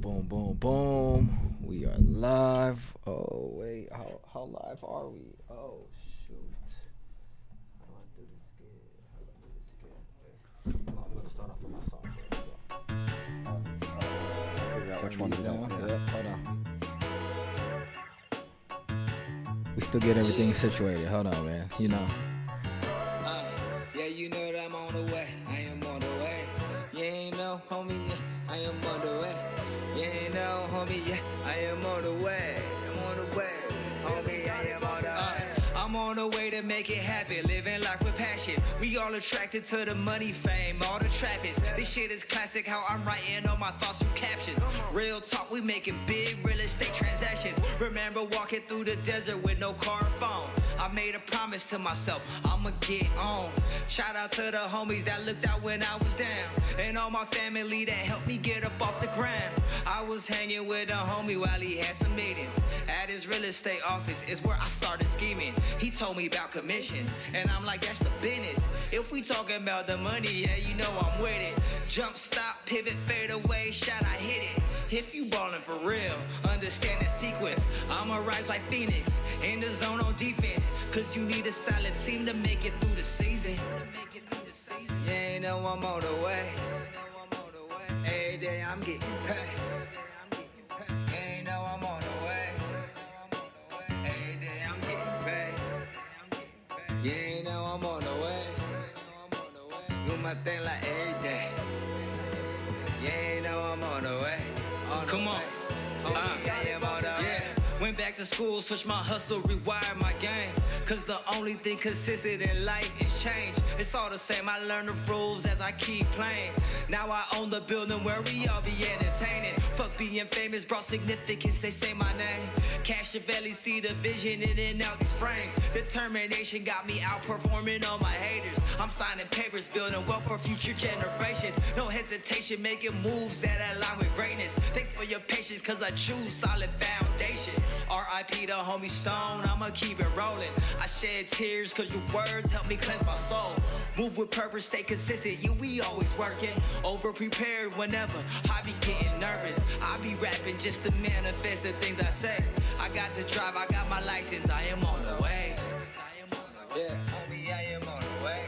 boom, boom, boom. We are live. Oh, wait. How live are we? Oh, shoot. How do I do this again? Oh, I'm going to start off with my song first. Figure out which one to do. Yeah, hold on. We still get everything situated. Hold on, man. You know. Yeah, you know that I'm on the way. I am on the way. You ain't know, homie, yeah, I am on the way. You ain't know, homie, yeah, I am on the way. I'm on the way, homie, I am on the way. I'm on the way to make it happen, living life with passion. We all attracted to the money, fame, all the trappings. This shit is classic, how I'm writing all my thoughts through captions. Real talk, we making big real estate transactions. Remember walking through the desert with no car or phone. I made a promise to myself, I'ma get on. Shout out to the homies that looked out when I was down, and all my family that helped me get up off the ground. I was hanging with a homie while he had some meetings at his real estate office. Is where I started scheming. He told me about commissions, and I'm like, that's the business. If we talking about the money, yeah, you know I'm with it. Jump, stop, pivot, fade away, shot, I hit it. If you ballin' for real, understand the sequence. I'ma rise like Phoenix, in the zone on defense. Cause you need a solid team to make it through the season. Yeah, you know I'm on the way. Every day I'm getting paid. Yeah, you know I'm on the way. Every day I'm getting paid. Yeah, you know I'm on the way. Do my thing like every day. Yeah, you know I'm on the way. Come on. I am on the way. Went back to school, switched my hustle, rewired my game. Cause the only thing consistent in life is change. It's all the same, I learn the rules as I keep playing. Now I own the building where we all be entertaining. Fuck being famous, brought significance, they say my name. Cashavelli see the vision in and out these frames. Determination got me outperforming all my haters. I'm signing papers, building wealth for future generations. No hesitation, making moves that align with greatness. Thanks for your patience, cause I choose solid foundation. R.I.P. the homie Stone, I'ma keep it rolling. I shed tears cause your words help me cleanse my soul. Move with purpose, stay consistent, yeah, we always working. Over prepared whenever I be getting nervous. I be rapping just to manifest the things I say. I got the drive, I got my license, I am on the way. Yeah, homie, I am on the way.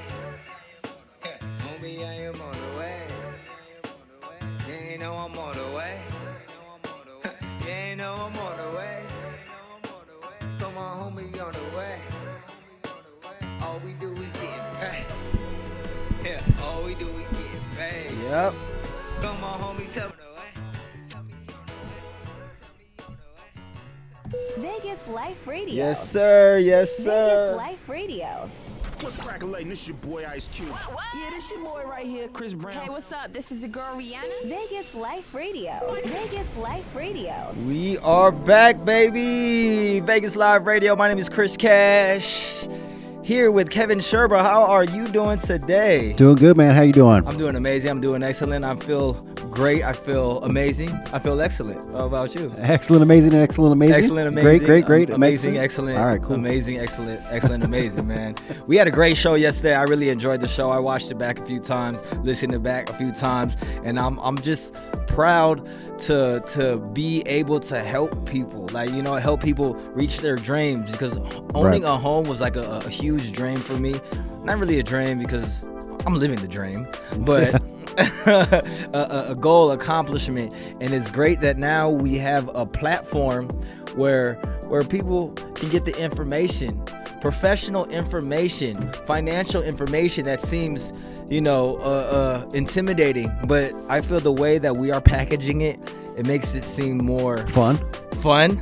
Yeah, homie, I am on the way. Yeah, you know I'm on the way. Yeah, you know I'm on the way. Come on, homie, on the way. All we do is get paid. Yeah, all we do is get paid. Yep. Come on, homie, tell me the way. Vegas Life Radio. Yes, sir. Yes, sir. Vegas Life Radio. What's crackalate? This your boy Ice Cube. Yeah, this your boy right here, Chris Brown. Hey, what's up? This is your girl Rihanna. Vegas Life Radio. Vegas Life Radio. We are back, baby. Vegas Live Radio. My name is Chris Cash. Here with Kevin Sherber. How are you doing today? Doing good, man. How you doing? I'm doing amazing. I'm doing excellent. I feel great. I feel amazing. I feel excellent. How about you? Excellent, amazing, and excellent, amazing. Excellent, amazing. Great. Amazing, excellent. All right, cool. Amazing, excellent, amazing, man. We had a great show yesterday. I really enjoyed the show. I watched it back a few times, listened to it back a few times, and I'm just proud to be able to help people, help people reach their dreams, because owning a home was like a huge dream for me. Not really a dream because I'm living the dream, but a goal, accomplishment. And it's great that now we have a platform where people can get the information, professional information, financial information that seems intimidating, but I feel the way that we are packaging it makes it seem more fun,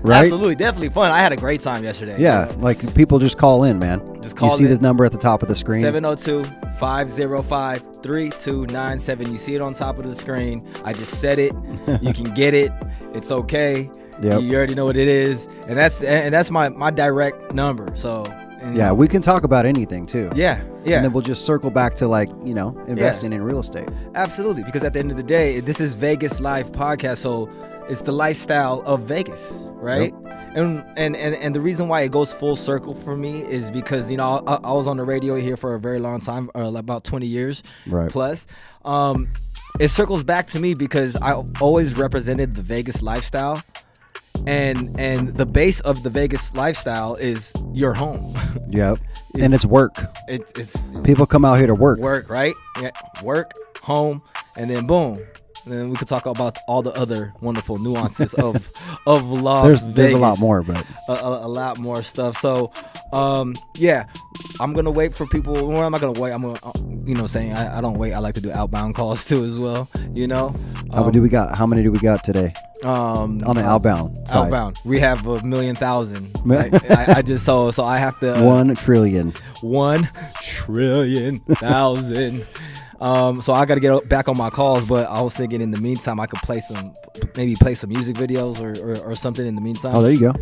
right? Absolutely, definitely fun. I had a great time yesterday. Yeah, like people just call in, man. Just call in. You see the number at the top of the screen, 702-505-3297. You see it on top of the screen. I just said it. You can get it. It's okay. Yep. You already know what it is, and that's my direct number. So yeah, we can talk about anything too. Yeah. And then we'll just circle back to investing in real estate. Absolutely, because at the end of the day, this is Vegas Live Podcast, so it's the lifestyle of Vegas, right? Yep. And the reason why it goes full circle for me is because I was on the radio here for a very long time, about 20 years plus. it circles back to me because I always represented the Vegas lifestyle, and the base of the Vegas lifestyle is your home. Yep. And it's work. It's People come out here to work. Work, right? Yeah, work, home, and then boom. And then we could talk about all the other wonderful nuances of Las Vegas. There's a lot more, but a lot more stuff. So, yeah, I'm gonna wait for people. Well, I'm not gonna wait. I'm gonna, saying I don't wait. I like to do outbound calls too as well. How many do we got today? On the outbound side. Outbound, we have 1,000,000. I just so I have to 1 trillion. 1,000,000,000. So I got to get back on my calls, but I was thinking in the meantime I could play some music videos or something in the meantime. Oh, there you go.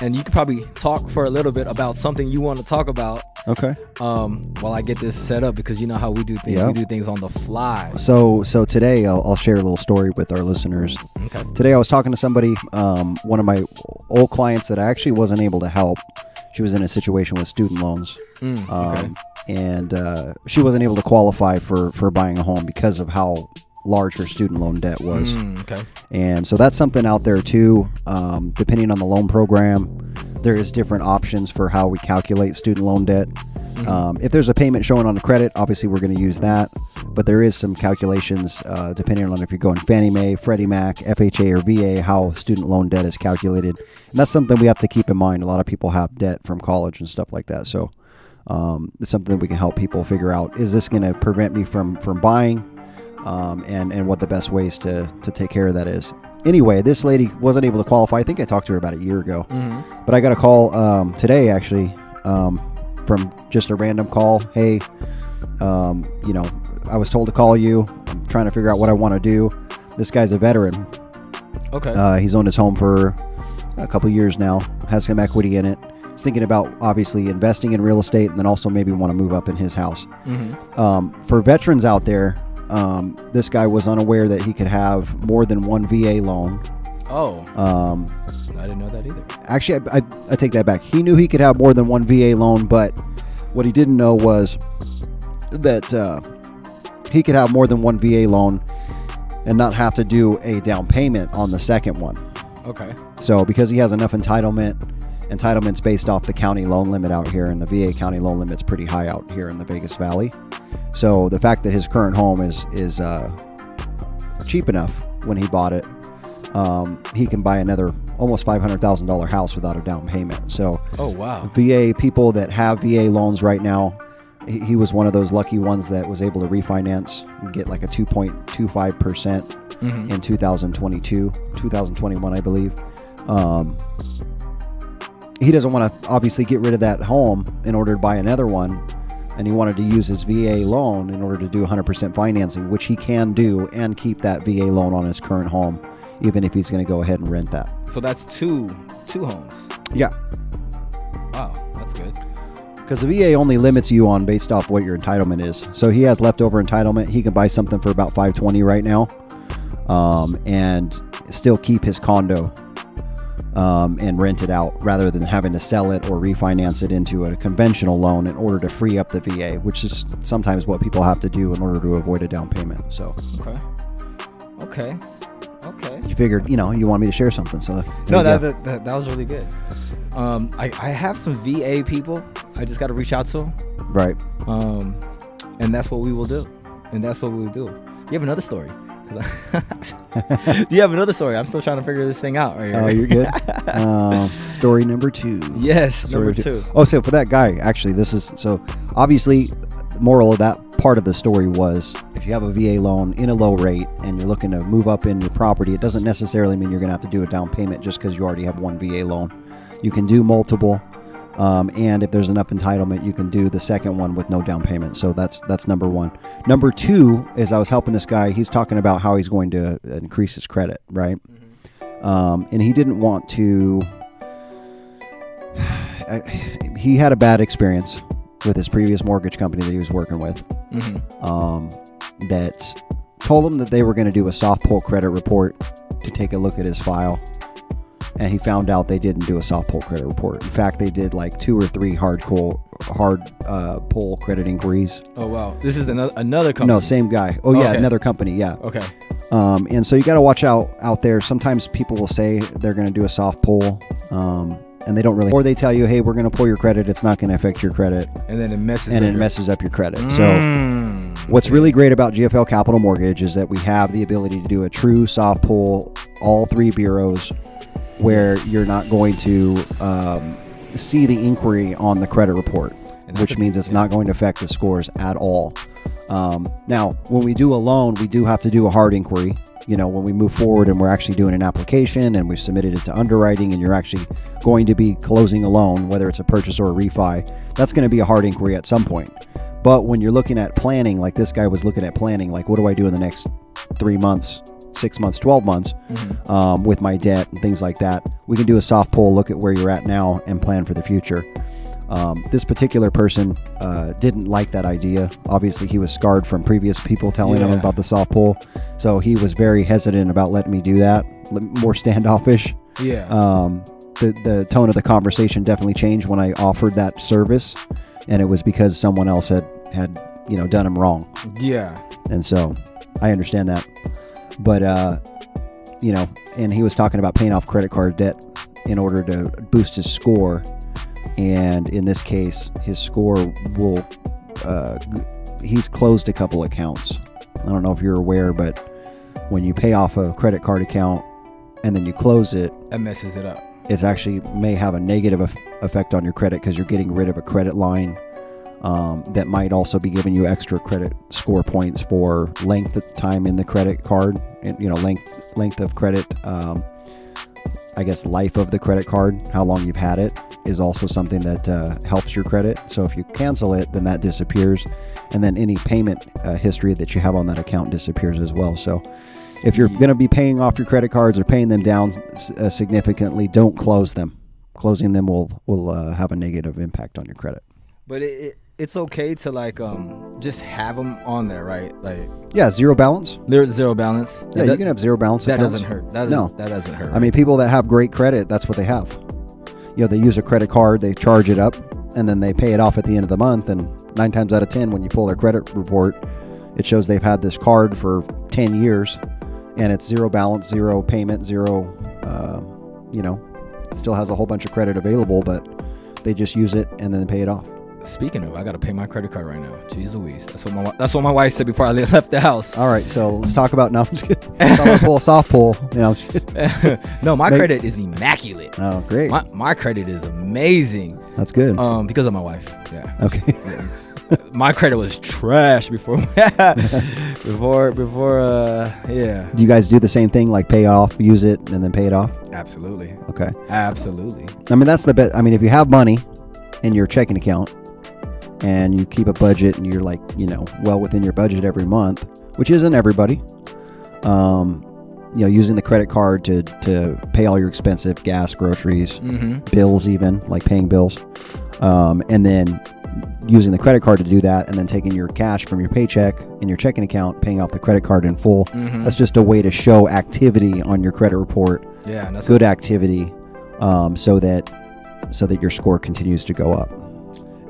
And you could probably talk for a little bit about something you want to talk about. Okay. While I get this set up, because you know how we do things. Yep. We do things on the fly. So today I'll share a little story with our listeners. Okay. Today I was talking to somebody, one of my old clients that I actually wasn't able to help. She was in a situation with student loans. Okay. And she wasn't able to qualify for buying a home because of how large her student loan debt was. Okay. And so that's something out there too. Depending on the loan program, there is different options for how we calculate student loan debt. If there's a payment showing on the credit, obviously we're going to use that. But there is some calculations depending on if you're going Fannie Mae, Freddie Mac, FHA, or VA, how student loan debt is calculated. And that's something we have to keep in mind. A lot of people have debt from college and stuff like that. So it's something that we can help people figure out. Is this going to prevent me from buying? And what the best ways to take care of that is. Anyway, this lady wasn't able to qualify. I think I talked to her about a year ago. But I got a call today, actually, from just a random call. Hey, I was told to call you. I'm trying to figure out what I want to do. This guy's a veteran. Okay. He's owned his home for a couple years now, has some equity in it. He's thinking about obviously investing in real estate and then also maybe want to move up in his house. For veterans out there, this guy was unaware that he could have more than one VA loan. Oh. I didn't know that either. Actually, I take that back. He knew he could have more than one VA loan, but what he didn't know was that he could have more than one VA loan and not have to do a down payment on the second one. Okay. So because he has enough entitlements based off the county loan limit out here, and the VA county loan limit's pretty high out here in the Vegas Valley. So the fact that his current home is cheap enough when he bought it, he can buy another almost $500,000 house without a down payment. So, oh wow, VA people that have VA loans right now, he was one of those lucky ones that was able to refinance and get like a 2.25% in 2021, I believe. He doesn't want to obviously get rid of that home in order to buy another one. And he wanted to use his VA loan in order to do 100% financing, which he can do and keep that VA loan on his current home, even if he's going to go ahead and rent that. So that's two homes. Yeah. Wow, that's good. Because the VA only limits you on based off what your entitlement is. So he has leftover entitlement. He can buy something for about $520 right now, and still keep his condo and rent it out rather than having to sell it or refinance it into a conventional loan in order to free up the VA, which is sometimes what people have to do in order to avoid a down payment. So okay. You figured, you wanted me to share something. So that was really good. I have some VA people. I just got to reach out to them. Right. And that's what we will do. Do you have another story? Do you have another story? I'm still trying to figure this thing out right here. Oh, you're good. Story number 2. Yes, number 2. Oh, so for that guy, actually, so obviously the moral of that part of the story was if you have a VA loan in a low rate and you're looking to move up in your property, it doesn't necessarily mean you're going to have to do a down payment just because you already have one VA loan. You can do multiple. And if there's enough entitlement, you can do the second one with no down payment. So that's number 1. Number 2 is I was helping this guy. He's talking about how he's going to increase his credit, right? And he didn't want to. He had a bad experience with his previous mortgage company that he was working with. That told him that they were going to do a soft pull credit report to take a look at his file. And he found out they didn't do a soft pull credit report. In fact, they did like 2 or 3 hard hard pull credit inquiries. Oh wow, this is another company. No, same guy. Oh yeah, Okay. another company. Yeah. Okay. And so you got to watch out there. Sometimes people will say they're going to do a soft pull, and they don't really, or they tell you, hey, we're going to pull your credit. It's not going to affect your credit. And then it messes up your credit. So what's really great about GFL Capital Mortgage is that we have the ability to do a true soft pull, all 3 bureaus, where you're not going to see the inquiry on the credit report, which means it's not going to affect the scores at all. Now, when we do a loan, we do have to do a hard inquiry. You know, when we move forward and we're actually doing an application and we've submitted it to underwriting and you're actually going to be closing a loan, whether it's a purchase or a refi, that's going to be a hard inquiry at some point. But when you're looking at planning, like this guy was looking at planning, like what do I do in the next 3 months, 6 months, 12 months with my debt and things like that, we can do a soft pull, look at where you're at now and plan for the future. This particular person didn't like that idea. Obviously, he was scarred from previous people telling him about the soft pull. So he was very hesitant about letting me do that, more standoffish. Yeah. The tone of the conversation definitely changed when I offered that service. And it was because someone else had done him wrong. Yeah. And so I understand that. But, and he was talking about paying off credit card debt in order to boost his score. And in this case, his score will, he's closed a couple accounts. I don't know if you're aware, but when you pay off a credit card account and then you close it, That messes it up. it's actually may have a negative effect on your credit because you're getting rid of a credit line that might also be giving you extra credit score points for length of time in the credit card, and, length of credit, I guess life of the credit card, how long you've had it is also something that helps your credit. So if you cancel it, then that disappears, and then any payment history that you have on that account disappears as well. So if you're going to be paying off your credit cards or paying them down significantly, don't close them. Closing them will have a negative impact on your credit. But it's okay to just have them on there, right? Like, yeah, zero balance. There's zero balance. Yeah, you can have zero balance That accounts. doesn't hurt. That doesn't hurt. I mean, people that have great credit, that's what they have. They use a credit card, they charge it up, and then they pay it off at the end of the month. And 9 times out of 10, when you pull their credit report, it shows they've had this card for 10 years, and it's zero balance, zero payment, zero, it still has a whole bunch of credit available, but they just use it and then pay it off. Speaking of, I gotta pay my credit card right now. Jeez Louise, that's what my wife said before I left the house. All right, so let's talk about now. I'm gonna pull a soft pull. No, my credit is immaculate. Oh, great. My credit is amazing. That's good. Because of my wife. Yeah. Okay. My credit was trash before. Yeah. Do you guys do the same thing, like pay off, use it, and then pay it off? Absolutely. Okay. Absolutely. I mean, that's the best. I mean, if you have money in your checking account and you keep a budget and you're like, well within your budget every month, which isn't everybody, using the credit card to pay all your expensive gas, groceries, bills, even like paying bills, and then using the credit card to do that, and then taking your cash from your paycheck in your checking account, paying off the credit card in full. That's just a way to show activity on your credit report. Yeah, and that's good activity, so that your score continues to go up.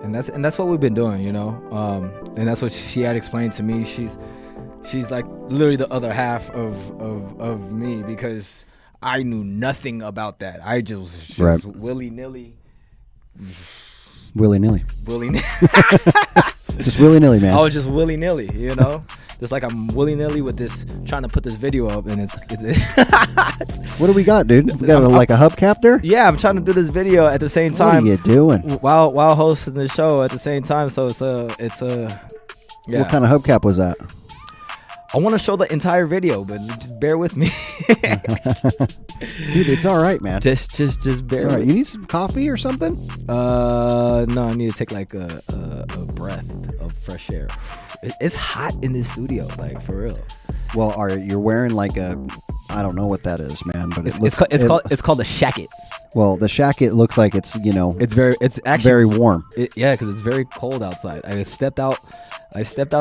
And that's what we've been doing, and that's what she had explained to me. She's like literally the other half of me, because I knew nothing about that. I just right. willy-nilly. Willy-nilly. Just willy-nilly, man. I was just willy-nilly, just like I'm willy-nilly with this, trying to put this video up, and it's what do we got, dude? We got like a hubcap there? Yeah, I'm trying to do this video at the same time. What are you doing? While hosting the show at the same time, so it's yeah. What kind of hubcap was that? I want to show the entire video, but just bear with me. Dude, it's all right, man. Just bear with me. You need some coffee or something? No, I need to take like a breath of fresh air. It's hot in this studio, like for real. Well, you're wearing like I don't know what that is, man, but it's called a shacket. Well, the shacket looks like it's it's actually very warm. Yeah, because it's very cold outside. I stepped out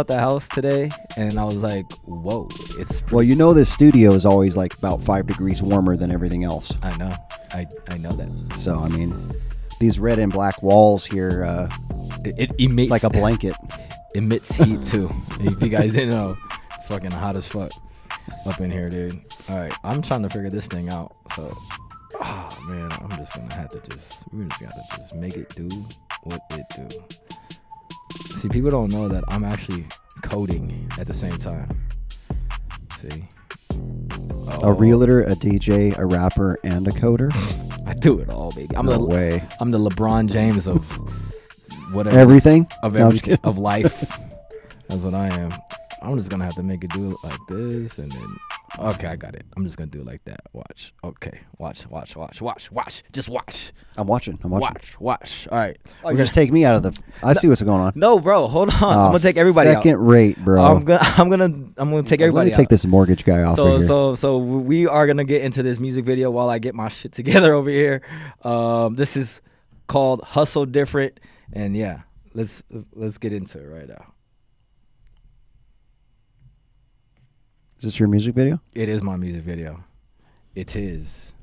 the house today, and I was like, whoa, well, this studio is always like about 5 degrees warmer than everything else. I know. I know that. So, I mean, these red and black walls here, It emits It's like a blanket. emits heat too. If you guys didn't know, it's fucking hot as fuck up in here, dude. All right, I'm trying to figure this thing out. So, oh man, I'm just gonna have to we just gotta just make it do what it do. See, people don't know that I'm actually coding at the same time. See, A realtor, a DJ, a rapper, and a coder. I do it all, baby. No way. I'm the LeBron James of whatever. Everything? Of No, I'm just everything kidding. of life. That's what I am. I'm just gonna have to make it do it like this, and then okay, I got it. I'm just gonna do it like that. Watch. Okay. Watch. Just watch. I'm watching. Watch. All right. Oh, you just take me out of the. I see what's going on. No, bro. Hold on. Oh, I'm gonna take everybody second out. rate, bro. I'm gonna take everybody Let me out. take this mortgage guy off. right here. So we are gonna get into this music video while I get my shit together over here. This is called Hustle Different, and yeah, let's get into it right now. Is this your music video? It is my music video. It is.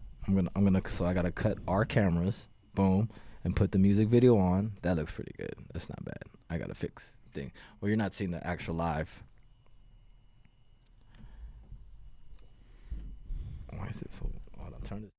So I gotta cut our cameras, boom, and put the music video on. That looks pretty good. That's not bad. I gotta fix thing. Well, you're not seeing the actual live. Why is it so? Hold on, turn it.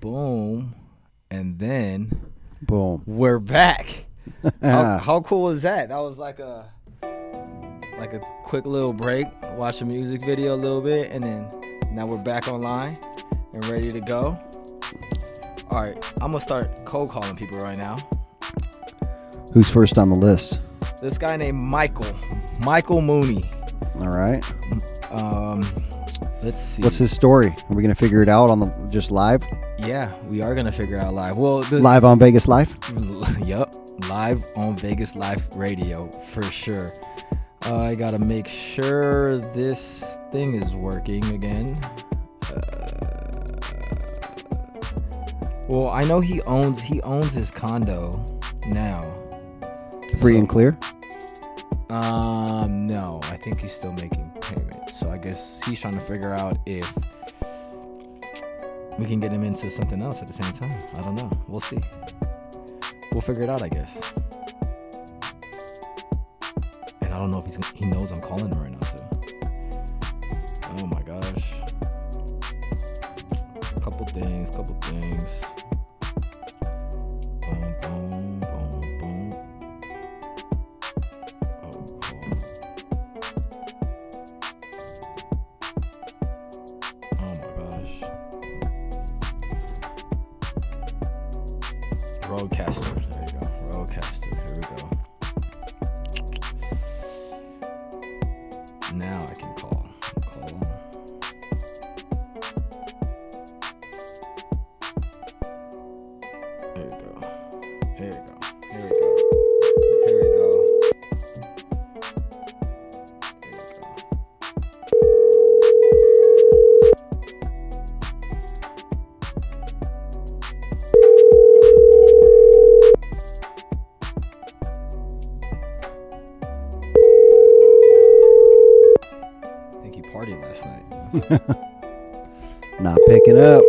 Boom, and then Boom. we're back. How cool is that? That was like a quick little break, watch a music video a little bit, and then now we're back online and ready to go. All right, I'm gonna start cold calling people right now. Who's first on the list? This guy named Michael Mooney. All right. Let's see. What's his story? Are we gonna figure it out on the just live? Yeah, we are gonna figure out live. Well, Live on Vegas Live. Yup, live on Vegas Live Radio for sure. I gotta make sure this thing is working again. Well, I know he owns his condo now. Free and clear. No, I think he's still making payments. So I guess he's trying to figure out if we can get him into something else at the same time. I don't know. We'll see. We'll figure it out, I guess. don't know if he knows I'm calling him right now too. Oh my gosh. Couple things. Boom, boom, boom, boom. Oh, call. Oh my gosh. Roadcaster. There you go. Roadcaster. Here we go. Now I can call. There we go. I think he partied last night. Not picking up.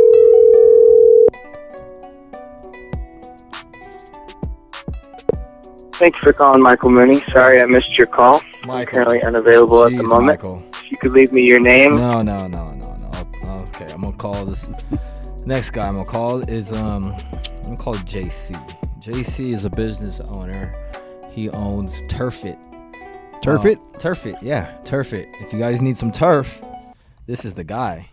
Thanks for calling Michael Mooney. Sorry I missed your call. I'm currently unavailable at the moment. Michael. If you could leave me your name. No. Okay, I'm gonna call this next guy. I'm gonna call JC. JC is a business owner. He owns Turf It. Turf It? Turf It, yeah, Turf It. If you guys need some turf, this is the guy.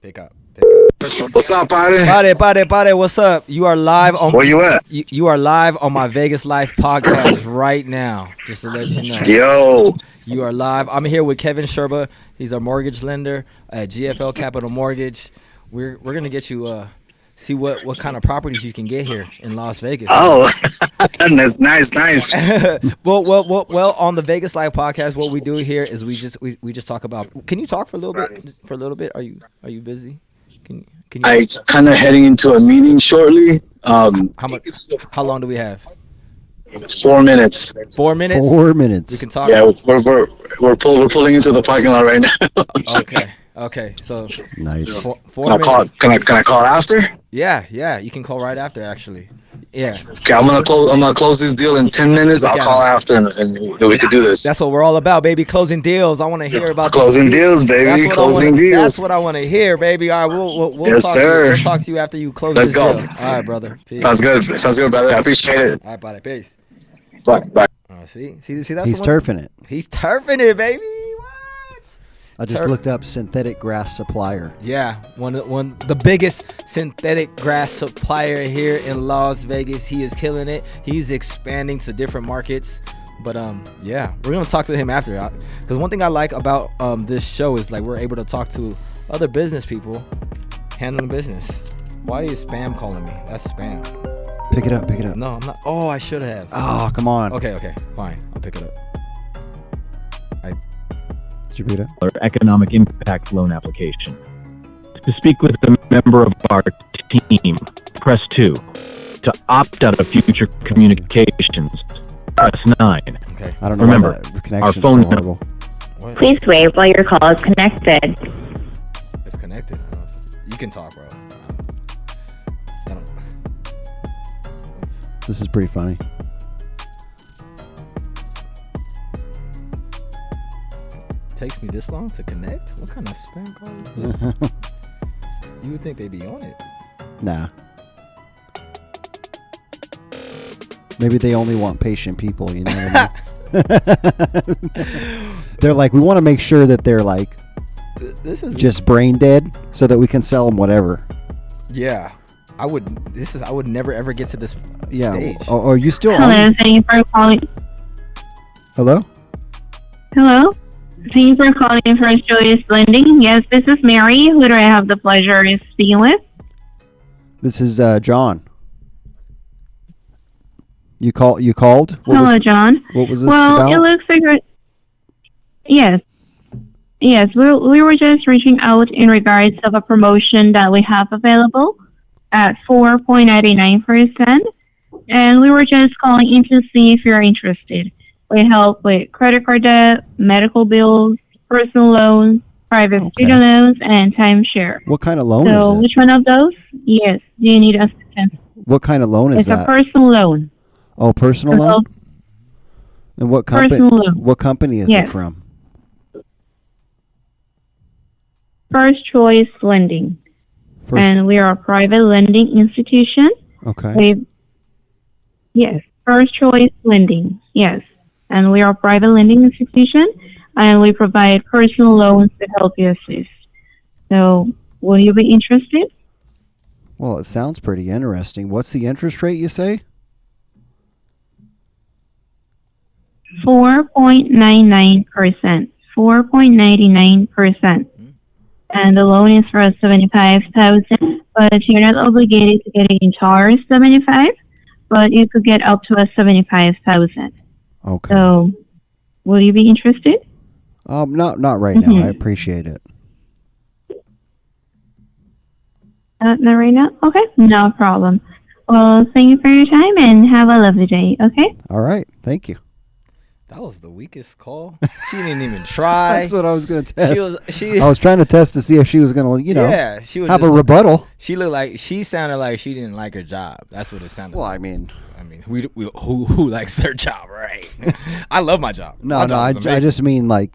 Pick up. What's up, buddy? Pare, what's up? You are live on. Where you at? You are live on my Vegas Life podcast right now. Just to let you know. Yo. You are live. I'm here with Kevin Sherba. He's a mortgage lender at GFL Capital Mortgage. We're gonna get you see what kind of properties you can get here in Las Vegas. Oh, nice. well, on the Vegas Live podcast, what we do here is we just talk about. Can you talk for a little bit? Are you busy? Can you? I kind of heading into a meeting shortly. How long do we have? 4 minutes. 4 minutes. 4 minutes. We can talk. Yeah, we're pulling into the parking lot right now. Okay. So nice. Four minutes. Can I call after? Yeah. You can call right after, actually. Yeah. Okay, I'm gonna close this deal in 10 minutes. I'll call after, and we could do this. That's what we're all about, baby. Closing deals. I want to hear about closing deals, baby. Closing deals. That's what I want to hear, baby. All right, we'll yes, talk sir. We'll talk to you after you close. Let's go. Deal. All right, brother. Peace. Sounds good, brother. I appreciate it. All right, buddy. Peace. Bye. All right, see. That's He's turfing it. He's turfing it, baby. I just looked up synthetic grass supplier. Yeah, the biggest synthetic grass supplier here in Las Vegas. He is killing it. He's expanding to different markets. But yeah, we're gonna talk to him after. Because one thing I like about this show is like we're able to talk to other business people handling business. Why is spam calling me? That's spam. Pick it up. No, I'm not. Oh, I should have. Oh, come on. Okay, fine. I'll pick it up. Economic impact loan application. To speak with a member of our team, press 2. To opt out of future communications, press 9. Okay. I don't know. Remember, why the our connection's phone so horrible. Please wait while your call is connected. It's connected. You can talk, bro. This is pretty funny. Takes me this long to connect? What kind of spam call is this? You would think they'd be on it. Nah. Maybe they only want patient people, you know what I mean? They're like, we want to make sure that they're like this is just brain dead so that we can sell them whatever. Yeah. I would never ever get to this stage. Are you still Hello, on? thank you for calling. Hello? Thank you for calling First Choice Lending. Yes, this is Mary. Who do I have the pleasure of speaking with? This is John. You called? Hello, John. What was this about? Well, it looks like yes. We were just reaching out in regards of a promotion that we have available at 4.99%, and we were just calling in to see if you're interested. We help with credit card debt, medical bills, personal loans, private student loans, and timeshare. What kind of loan so is it? which one of those? Yes. Do you need assistance? What kind of loan is It's that? a personal loan. Oh, personal loan? And what company? Personal loan. What company is it from? First Choice Lending. And we are a private lending institution. Okay. Yes, First Choice Lending. Yes. And we are a private lending institution, and we provide personal loans to help you assist. So, will you be interested? Well, it sounds pretty interesting. What's the interest rate, you say? 4.99%. 4.99%. And the loan is for $75,000, but you're not obligated to get in charge $75,000, but you could get up to a $75,000. Okay. So, will you be interested? Not right now. I appreciate it. Not right now? Okay, no problem. Well, thank you for your time and have a lovely day, okay? All right, thank you. That was the weakest call. She didn't even try. That's what I was going to test. She I was trying to test to see if she was going to, she was have just a rebuttal. She sounded like she didn't like her job. That's what it sounded like. I mean, who likes their job, right? I love my job. I just mean I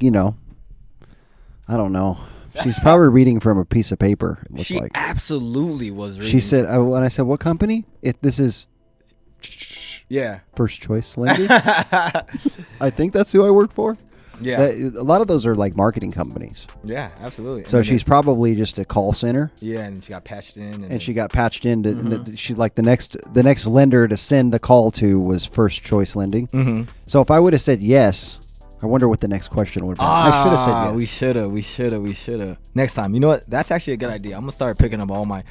don't know. She's probably reading from a piece of paper. It looks she like. Absolutely was reading. She said, when I said, what company? This is First Choice Lending. I think that's who I work for. Yeah. A lot of those are like marketing companies. Yeah, absolutely. So she's probably just a call center. Yeah, and she got patched in. And she got patched in. She like the next lender to send the call to was First Choice Lending. Mm-hmm. So if I would have said yes, I wonder what the next question would be. I should have said yes. We should have. Next time. You know what? That's actually a good idea. I'm going to start picking up all my...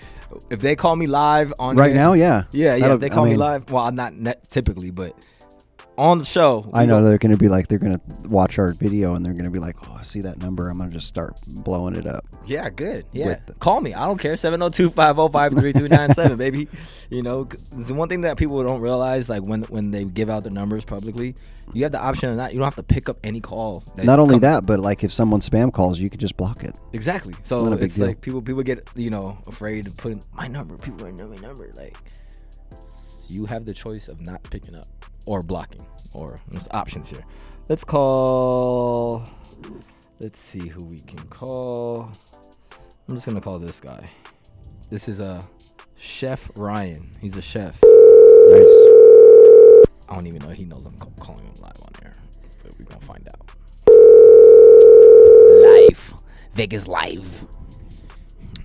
If they call me live on... Right now, yeah. Yeah, if they call me live... Well, I'm not typically, but on the show... I know they're going to be like... They're going to watch our video and they're going to be like, oh, I see that number. I'm going to just start blowing it up. Yeah, good. Yeah. Call me. I don't care. 702-505-3297, baby. You know, the one thing that people don't realize, like when they give out the numbers publicly, you have the option of not. You don't have to pick up any call. Not only that, but like if someone spam calls, you could just block it. Exactly. So it's like people get afraid to put in my number. People know my number. Like you have the choice of not picking up or blocking, or there's options here. Let's call. Let's see who we can call. I'm just gonna call this guy. This is Chef Ryan. He's a chef. Nice. I don't even know if he knows I'm calling him live on there. But we're gonna find out. Live. Vegas live.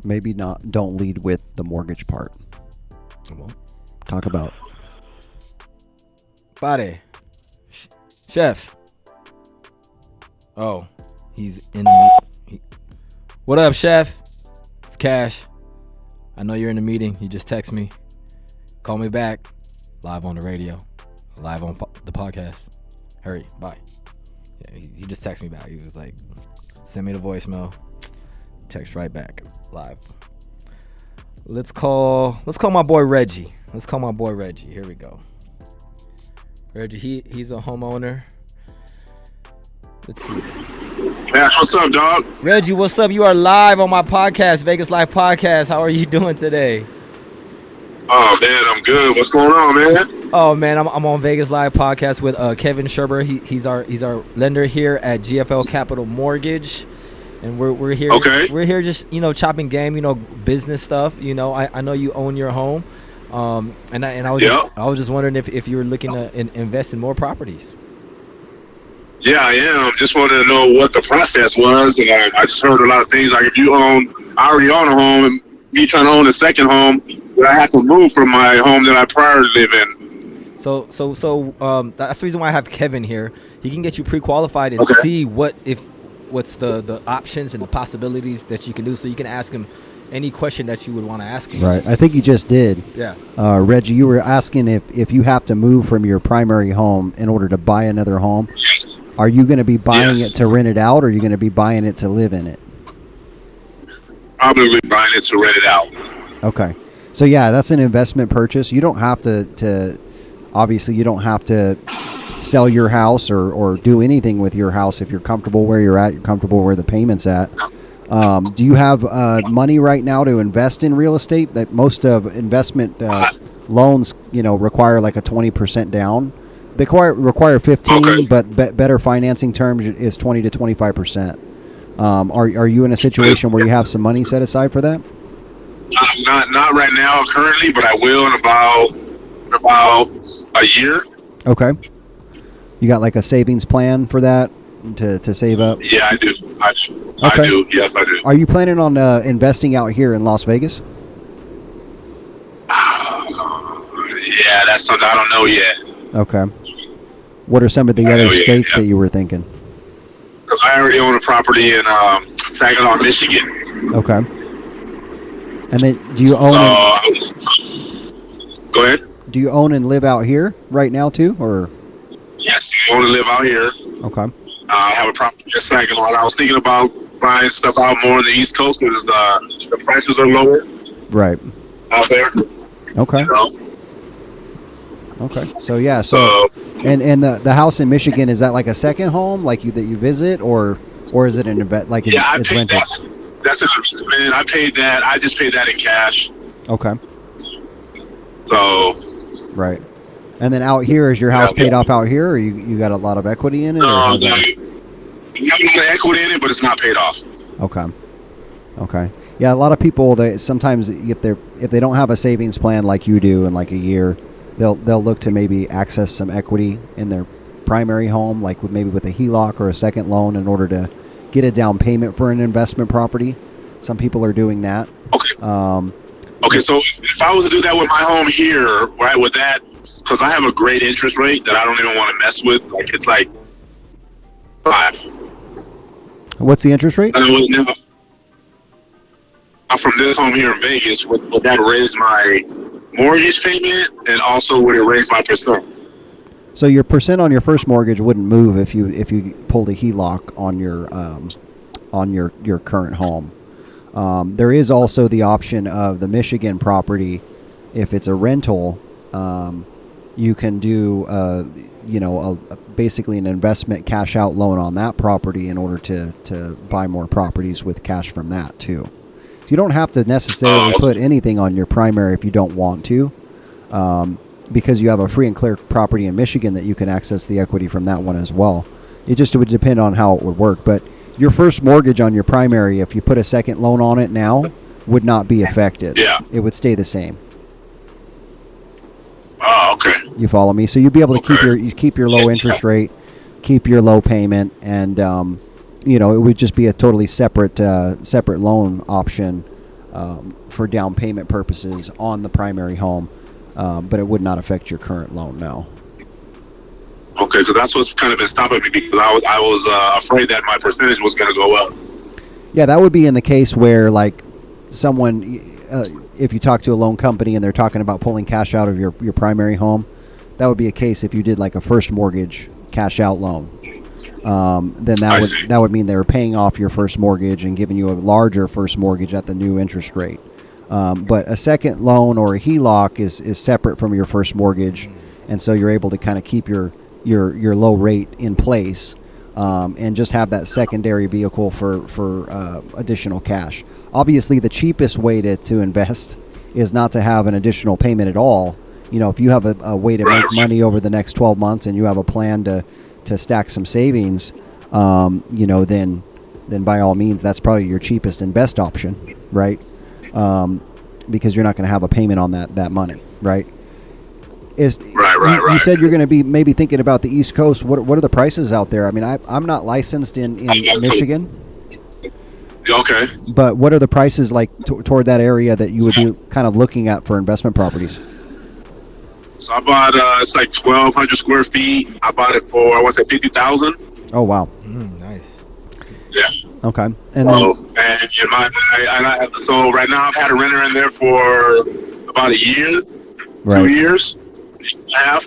Maybe not. Don't lead with the mortgage part. Well, talk about. Body. Chef. Oh, he's in the What up, Chef? It's Cash. I know you're in a meeting. You just text me. Call me back. Live on the radio. Live on the podcast. Hurry. Bye. Yeah, he just texted me back. He was like, send me the voicemail. Text right back. Live. Let's call my boy Reggie. Here we go. Reggie, he's a homeowner. Let's see. Ash, what's up, dog? Reggie, what's up? You are live on my podcast, Vegas Live Podcast. How are you doing today? Oh, man, I'm good. What's going on, man? Oh, man, I'm on Vegas Live Podcast with Kevin Sherber. He's our lender here at GFL Capital Mortgage. And we're here. Okay. We're here just, chopping game, business stuff. I know you own your home. And I was just wondering if you were looking to invest in more properties. Yeah, I am. Just wanted to know what the process was, and I just heard a lot of things. Like if you already own a home, and me trying to own a second home, would I have to move from my home that I prior to live in? So that's the reason why I have Kevin here. He can get you pre-qualified and see what's the options and the possibilities that you can do. So you can ask him any question that you would want to ask him. Right. I think you just did. Yeah. Reggie, you were asking if you have to move from your primary home in order to buy another home. Yes. Are you going to be buying it to rent it out, or are you going to be buying it to live in it? Probably buying it to rent it out. Okay. So, yeah, that's an investment purchase. You don't have to obviously, you don't have to sell your house or do anything with your house. If you're comfortable where you're at, you're comfortable where the payment's at. Do you have money right now to invest in real estate? That most of investment loans, require like a 20% down. They require 15, but better financing terms is 20 to 25%. Are you in a situation where you have some money set aside for that? Not right now, currently, but I will in about a year. Okay. You got like a savings plan for that to save up? Yeah, I do. Okay. I do. Yes, I do. Are you planning on investing out here in Las Vegas? Yeah, that's something I don't know yet. Okay. What are some of the other states that you were thinking? I already own a property in Saginaw, Michigan. Okay. And then do you own? Go ahead. Do you own and live out here right now too, or? Yes, I own and live out here. Okay. I have a property in Saginaw. I was thinking about buying stuff out more on the East Coast because the prices are lower. Right. Out there. Okay. Okay. So yeah. So and the house in Michigan, is that like a second home, like that you visit, or is it an event like it's rented? That's an investment. I paid that. I just paid that in cash. Okay. So. Right. And then out here, is your house paid off out here, or you got a lot of equity in it? No, you have a lot of equity in it, but it's not paid off. Okay. Okay. Yeah, a lot of people, they sometimes if they don't have a savings plan like you do in like a year, they'll look to maybe access some equity in their primary home, like maybe with a HELOC or a second loan, in order to get a down payment for an investment property. Some people are doing that. Okay. Okay, so if I was to do that with my home here, right, with that, because I have a great interest rate that I don't even want to mess with. Like, it's like 5. What's the interest rate? I'm from this home here in Vegas. Would that raise my mortgage payment, and also would it raise my percent? So your percent on your first mortgage wouldn't move if you pulled a HELOC on your current home. There is also the option of the Michigan property. If it's a rental, you can do basically an investment cash out loan on that property in order to buy more properties with cash from that too. So you don't have to necessarily put anything on your primary if you don't want to, because you have a free and clear property in Michigan that you can access the equity from that one as well. It would depend on how it would work, but your first mortgage on your primary, if you put a second loan on it now, would not be affected. Yeah. It would stay the same. Oh, okay. You follow me? So you'd be able to keep your low interest rate, keep your low payment, and it would just be a totally separate loan option for down payment purposes on the primary home, but it would not affect your current loan now. Okay, because that's what's kind of been stopping me, because I was afraid that my percentage was going to go up. Yeah, that would be in the case where, like, someone, if you talk to a loan company and they're talking about pulling cash out of your primary home, that would be a case if you did like a first mortgage cash out loan. Then that would mean they were paying off your first mortgage and giving you a larger first mortgage at the new interest rate. But a second loan or a HELOC is separate from your first mortgage, and so you're able to kind of keep your low rate in place, and just have that secondary vehicle for additional cash. Obviously, the cheapest way to invest is not to have an additional payment at all. If you have a way to make money over the next 12 months and you have a plan to stack some savings, then by all means, that's probably your cheapest and best option, right? Because you're not going to have a payment on that money, right? You said you're going to be maybe thinking about the East Coast. What are the prices out there? I mean, I'm not licensed in Michigan. Okay. But what are the prices like toward that area that you would be kind of looking at for investment properties? So I bought it's like 1,200 square feet. I bought it for, I want to say, $50,000. Oh wow. Nice. Yeah. Okay. And so right now I've had a renter in there for about a year, 2 years, and a half,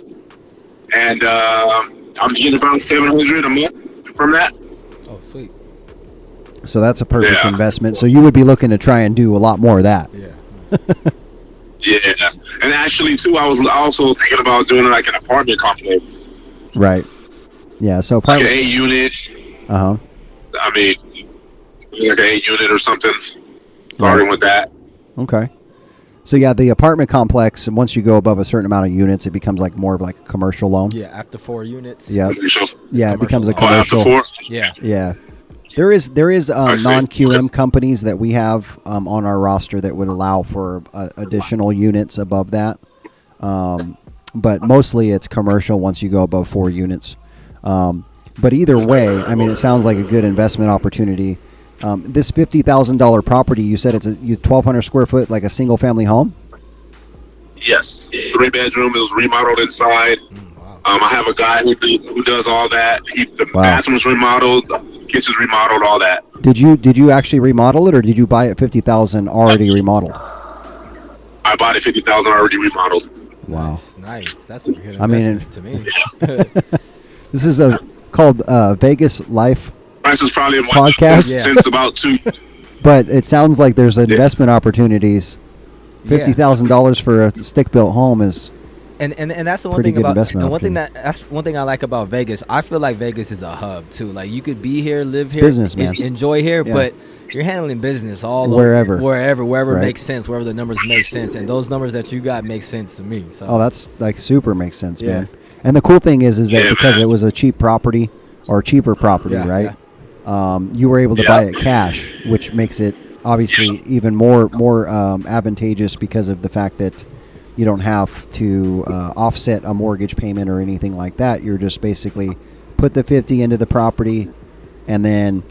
and I'm getting about $700 a month from that. Oh, sweet. So that's a perfect investment. So you would be looking to try and do a lot more of that. Yeah. Yeah. And actually, too, I was also thinking about doing like an apartment complex. Right. Yeah. So probably like an 8-unit. Uh-huh. I mean, like an 8-unit or something. Starting with that. Okay. So yeah, the apartment complex, and once you go above a certain amount of units, it becomes like more of like a commercial loan. Yeah, after 4 units. Yeah, yeah, it becomes a Oh, after commercial. 4? Yeah. Yeah, there is I see. non-QM companies that we have on our roster that would allow for additional units above that, but mostly it's commercial once you go above 4 units. But either way, I mean, it sounds like a good investment opportunity. This $50,000 property, you said it's a 1,200 square foot, like a single family home? Yes, 3-bedroom. It was remodeled inside. I have a guy who does all that. The bathroom's remodeled, the kitchen's remodeled, all that. Did you actually remodel it, or did you buy it 50,000 already remodeled? I bought it 50,000 already remodeled. Wow, nice. That's a good investment to me. This is called Vegas Life Price is probably podcast since about 2. But it sounds like there's investment opportunities. $50,000 for a stick-built home is and that's the one thing about that's one thing I like about Vegas. I feel like Vegas is a hub too. Like you could be here, live here, business, man. Enjoy here, but you're handling business all wherever right? Makes sense, wherever the numbers make sense, and those numbers that you got make sense to me. So. Oh, that's like super makes sense, man. And the cool thing is that because it was a cheap property or cheaper property, right? You were able to buy it cash, which makes it obviously even more advantageous because of the fact that you don't have to offset a mortgage payment or anything like that. You're just basically put the 50 into the property and then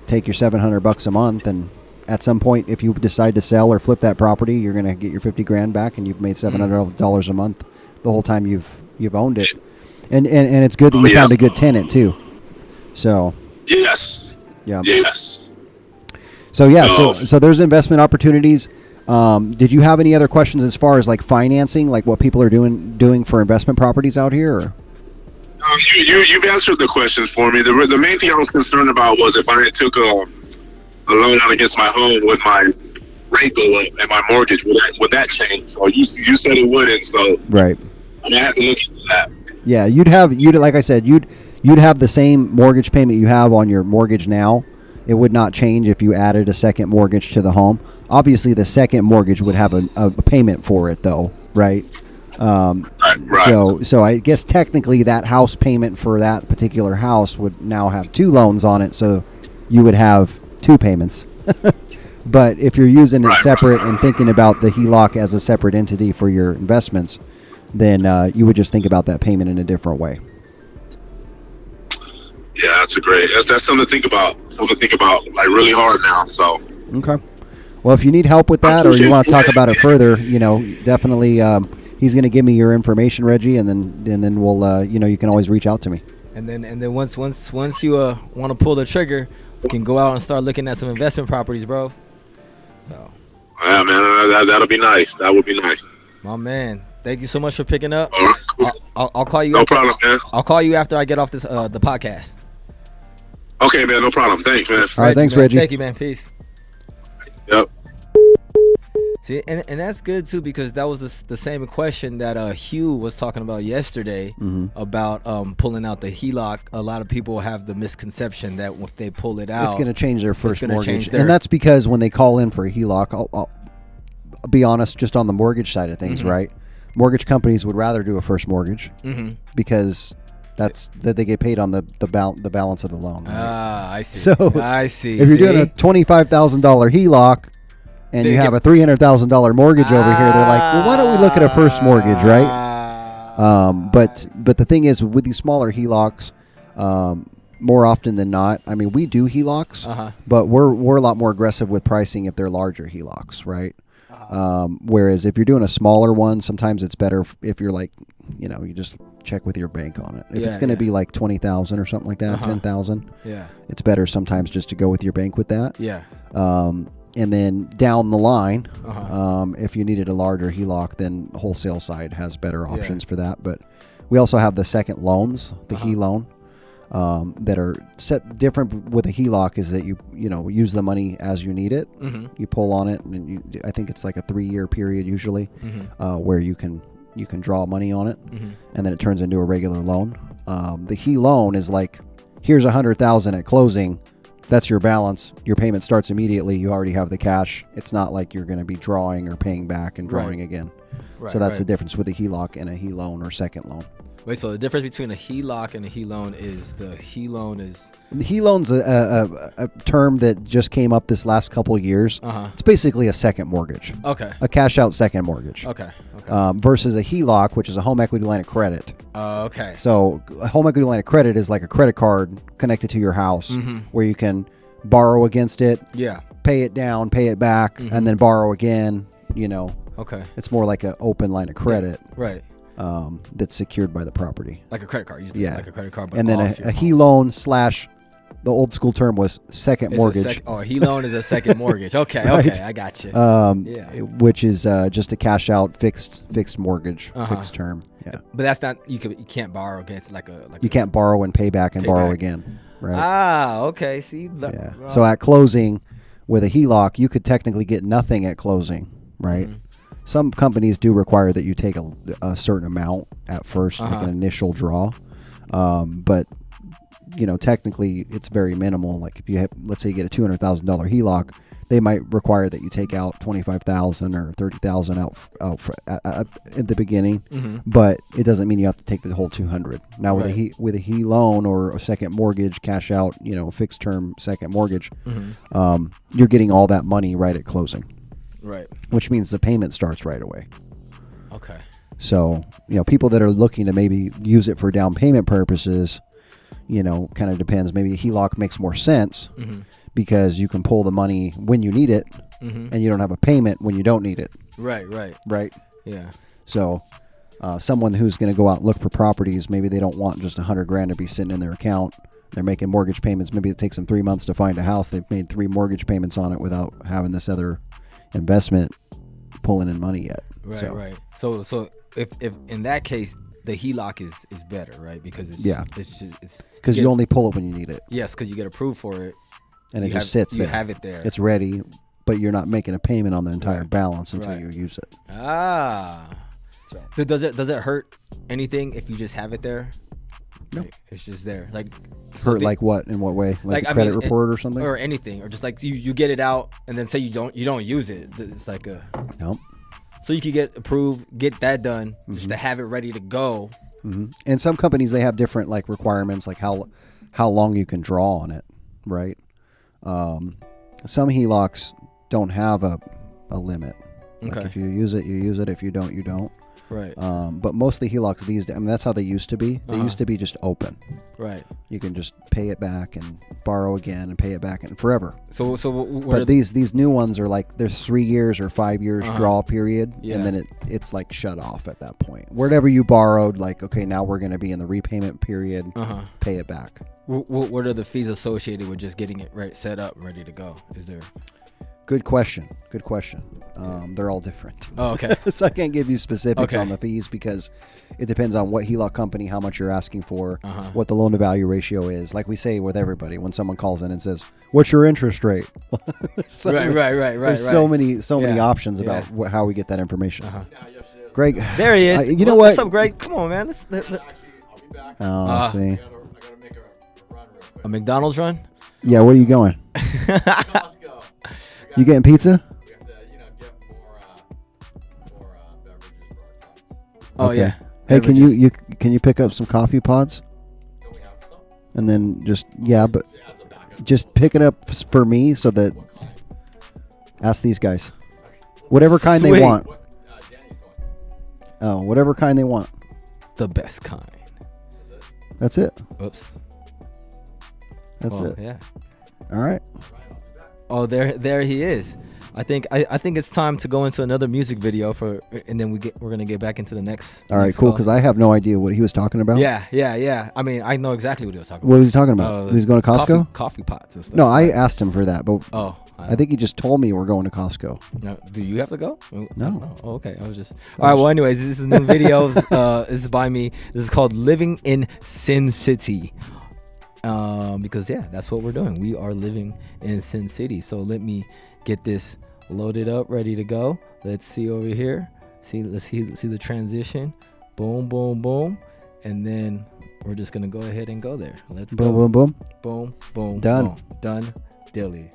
take your $700 a month, and at some point if you decide to sell or flip that property, you're going to get your 50 grand back, and you've made $700 a month the whole time you've owned it. And it's good that you found a good tenant too. So yes. So there's investment opportunities. Did you have any other questions as far as like financing, like what people are doing for investment properties out here? Or? You've answered the questions for me. The main thing I was concerned about was if I had took a loan out against my home, would my rate go up and my mortgage would that change? Or you said it wouldn't, so right. I have to look into that. Yeah, you'd like I said, you'd have the same mortgage payment you have on your mortgage now. It would not change if you added a second mortgage to the home. Obviously, the second mortgage would have a payment for it, though, right? Right. So I guess technically that house payment for that particular house would now have 2 loans on it, so you would have 2 payments. But if you're using it separate and thinking about the HELOC as a separate entity for your investments, then you would just think about that payment in a different way. Yeah, that's something to think about. Like really hard now. So okay. Well, if you need help with that, or you want to talk about it further, definitely. He's going to give me your information, Reggie, and then we'll you can always reach out to me. And then once you want to pull the trigger, we can go out and start looking at some investment properties, bro. So. Yeah, man, that'll be nice. That would be nice. My man, thank you so much for picking up. Right. I'll call you. No problem, man. I'll call you after I get off this the podcast. Okay, man, no problem. Thanks, man. All right, thanks, man. Reggie. Thank you, man. Peace. Yep. See, and that's good too, because that was the same question that Hugh was talking about yesterday about pulling out the HELOC. A lot of people have the misconception that if they pull it out, it's going to change their first mortgage, and that's because when they call in for a HELOC, I'll be honest, just on the mortgage side of things, right? Mortgage companies would rather do a first mortgage because that's that they get paid on the balance of the loan. Right? Ah, I see. So I see. If you're doing a $25,000 HELOC and you have a $300,000 mortgage over here, they're like, well, why don't we look at a first mortgage, right? But the thing is, with these smaller HELOCs, more often than not, I mean, we do HELOCs, but we're a lot more aggressive with pricing if they're larger HELOCs, right? Whereas if you're doing a smaller one, sometimes it's better if you're like, you just check with your bank on it. If it's going to be like 20,000 or something like that, 10,000, it's better sometimes just to go with your bank with that. Yeah. And then down the line, if you needed a larger HELOC, then wholesale side has better options for that. But we also have the second loans, the HE loan, that are set different with a HELOC is that you use the money as you need it. You pull on it, and I think it's like a 3-year period usually, where you can draw money on it, and then it turns into a regular loan. The HE loan is like, here's $100,000 at closing That's your balance. Your payment starts immediately. You already have the cash. It's not like you're going to be drawing or paying back and drawing again. So that's the difference with a HELOC and a HE loan or second loan. Wait, so the difference between a HELOC and a HE loan is the HE loan is... The HE loan's a term that just came up this last couple of years. It's basically a second mortgage. Okay. A cash out second mortgage. Okay. Versus a HELOC, which is a home equity line of credit. Okay. So a home equity line of credit is like a credit card connected to your house where you can borrow against it. Yeah. Pay it down, pay it back, and then borrow again, you know. Okay. It's more like an open line of credit. Right. That's secured by the property. Like a credit card. Like a credit card. But and then a HE loan / the old school term was second mortgage. A HE loan is a second mortgage. Okay. Right? Okay. I got you. Which is just a cash out fixed mortgage, fixed term. Yeah. But that's not you can't borrow against you can't borrow and pay back and borrow again. Right. Ah. Okay. See. Yeah. So at closing with a HELOC, you could technically get nothing at closing. Right. Some companies do require that you take a certain amount at first, like an initial draw. But, you know, technically it's very minimal. Like if you have, let's say you get a $200,000 HELOC, they might require that you take out $25,000 or $30,000 out at the beginning. But it doesn't mean you have to take the whole $200,000. Now with a HE loan or a second mortgage, cash out, you know, fixed term second mortgage, you're getting all that money right at closing. Right. Which means the payment starts right away. Okay. So, you know, people that are looking to maybe use it for down payment purposes, you know, kind of depends. Maybe a HELOC makes more sense because you can pull the money when you need it and you don't have a payment when you don't need it. Right. Yeah. So, someone who's going to go out and look for properties, maybe they don't want just $100,000 to be sitting in their account. They're making mortgage payments. Maybe it takes them 3 months to find a house. They've made 3 mortgage payments on it without having this other investment pulling in money yet. Right. So if in that case the HELOC is better, right? Because it's because you only pull it when you need it. Yes, because you get approved for it, and it just sits there. You have it there. It's ready, but you're not making a payment on the entire balance until you use it. Ah. So does it hurt anything if you just have it there? No, it's just there. Like hurt like what? In what way? Like a credit report or something, or anything, or just like you get it out and then say you don't use it. It's like a nope. So you could get approved, get that done, just to have it ready to go. And some companies, they have different like requirements, like how long you can draw on it, right? Some HELOCs don't have a limit. Okay. Like if you use it, you use it. If you don't, you don't. Right. But mostly HELOCs these days, I mean, that's how they used to be. They used to be just open. Right. You can just pay it back and borrow again and pay it back and forever. But these new ones are like there's 3 years or 5 years draw period, and then it's like shut off at that point. Whatever you borrowed, like okay, now we're going to be in the repayment period. Pay it back. What are the fees associated with just getting it set up, ready to go? Is there? Good question. They're all different. Oh, okay. So I can't give you specifics on the fees because it depends on what HELOC company, how much you're asking for, what the loan to value ratio is. Like we say with everybody, when someone calls in and says, "What's your interest rate?" Right. There's so many options about how we get that information. Greg, there he is. You know what? What's up, Greg? Come on, man. Let's see. A McDonald's run? Yeah. Where are you going? You getting pizza? We have to, get more beverages for our tots. Oh, yeah. Hey, can you pick up some coffee pods? Don't we have some? And then just pick it up for me so that ask these guys. Whatever kind they want. Oh, whatever kind they want. The best kind. That's it. Oops. That's it. Yeah. All right. Oh, there he is. I think it's time to go into another music video and then we're gonna get back into the next. All right, cool. Because I have no idea what he was talking about. Yeah. I mean, I know exactly what he was talking about. What was he talking about? He's going to Costco. Coffee pots and stuff. No, I asked him for that, but I think he just told me we're going to Costco. No, do you have to go? No. Oh, okay. I was just. All right. Well, anyways, this is a new video. This is by me. This is called "Living in Sin City." Because that's what we're doing. We are living in Sin City. So let me get this loaded up, ready to go. Let's see over here. Let's see the transition. Boom, boom, boom, and then we're just gonna go ahead and go there. Let's boom, go. boom, boom, boom, boom, done, boom. Done, dilly.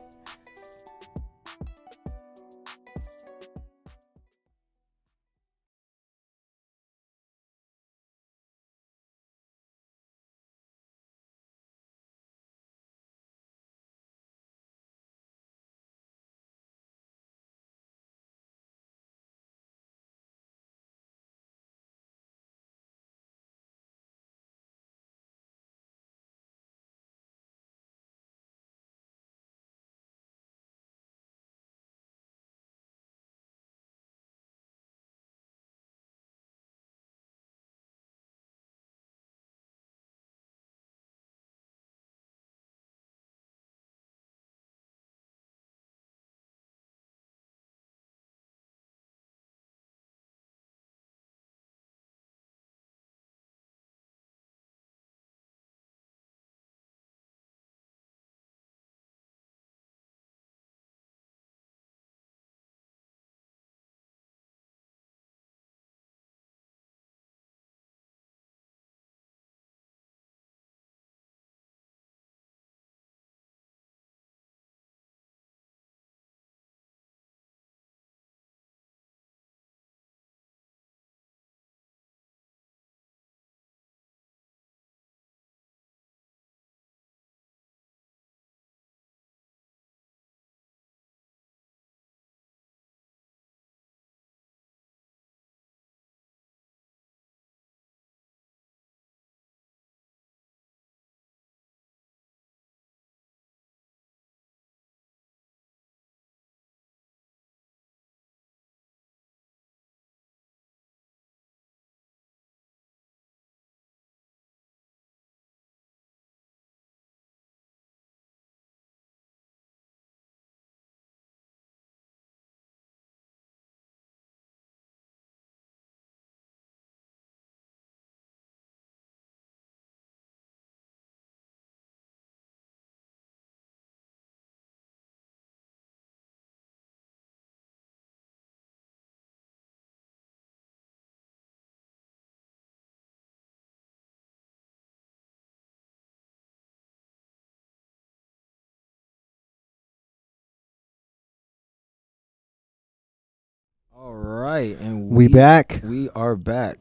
All right, and we back. We are back.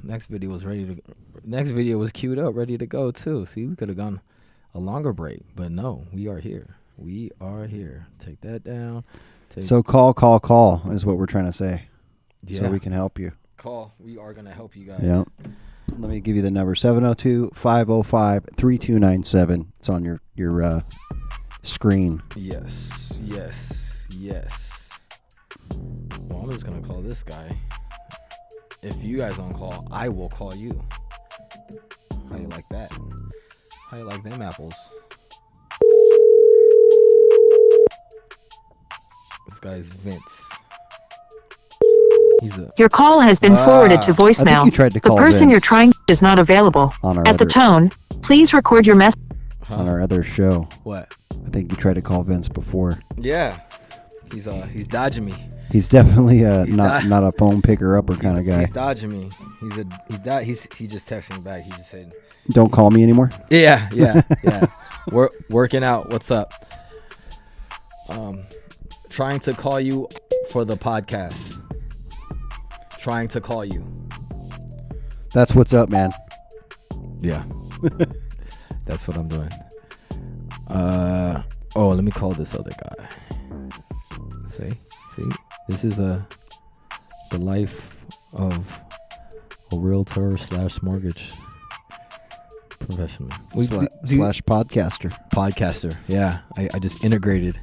Next video was queued up, ready to go too. See, we could have gone a longer break, but no, we are here. We are here. Take that down. So call is what we're trying to say. Yeah. So we can help you. Call. We are gonna help you guys. Yeah. Let me give you the number: 702-505-3297. It's on your screen. Yes. Well, I'm just gonna call this guy. If you guys don't call, I will call you. How you like that? How you like them apples? This guy's Vince. Your call has been forwarded to voicemail. I think you tried to call the person Vince you're trying is not available. At the tone, please record your message. On our other show. What? I think you tried to call Vince before. Yeah. He's dodging me. He's definitely not a phone picker upper kind of guy. He's dodging me. He just texted me back. He just said, "Don't call me anymore." Yeah. We're working out. What's up? Trying to call you for the podcast. Trying to call you. That's what's up, man. Yeah. That's what I'm doing. Let me call this other guy. See, this is the life of a realtor / mortgage professional slash podcaster. Yeah, I just integrated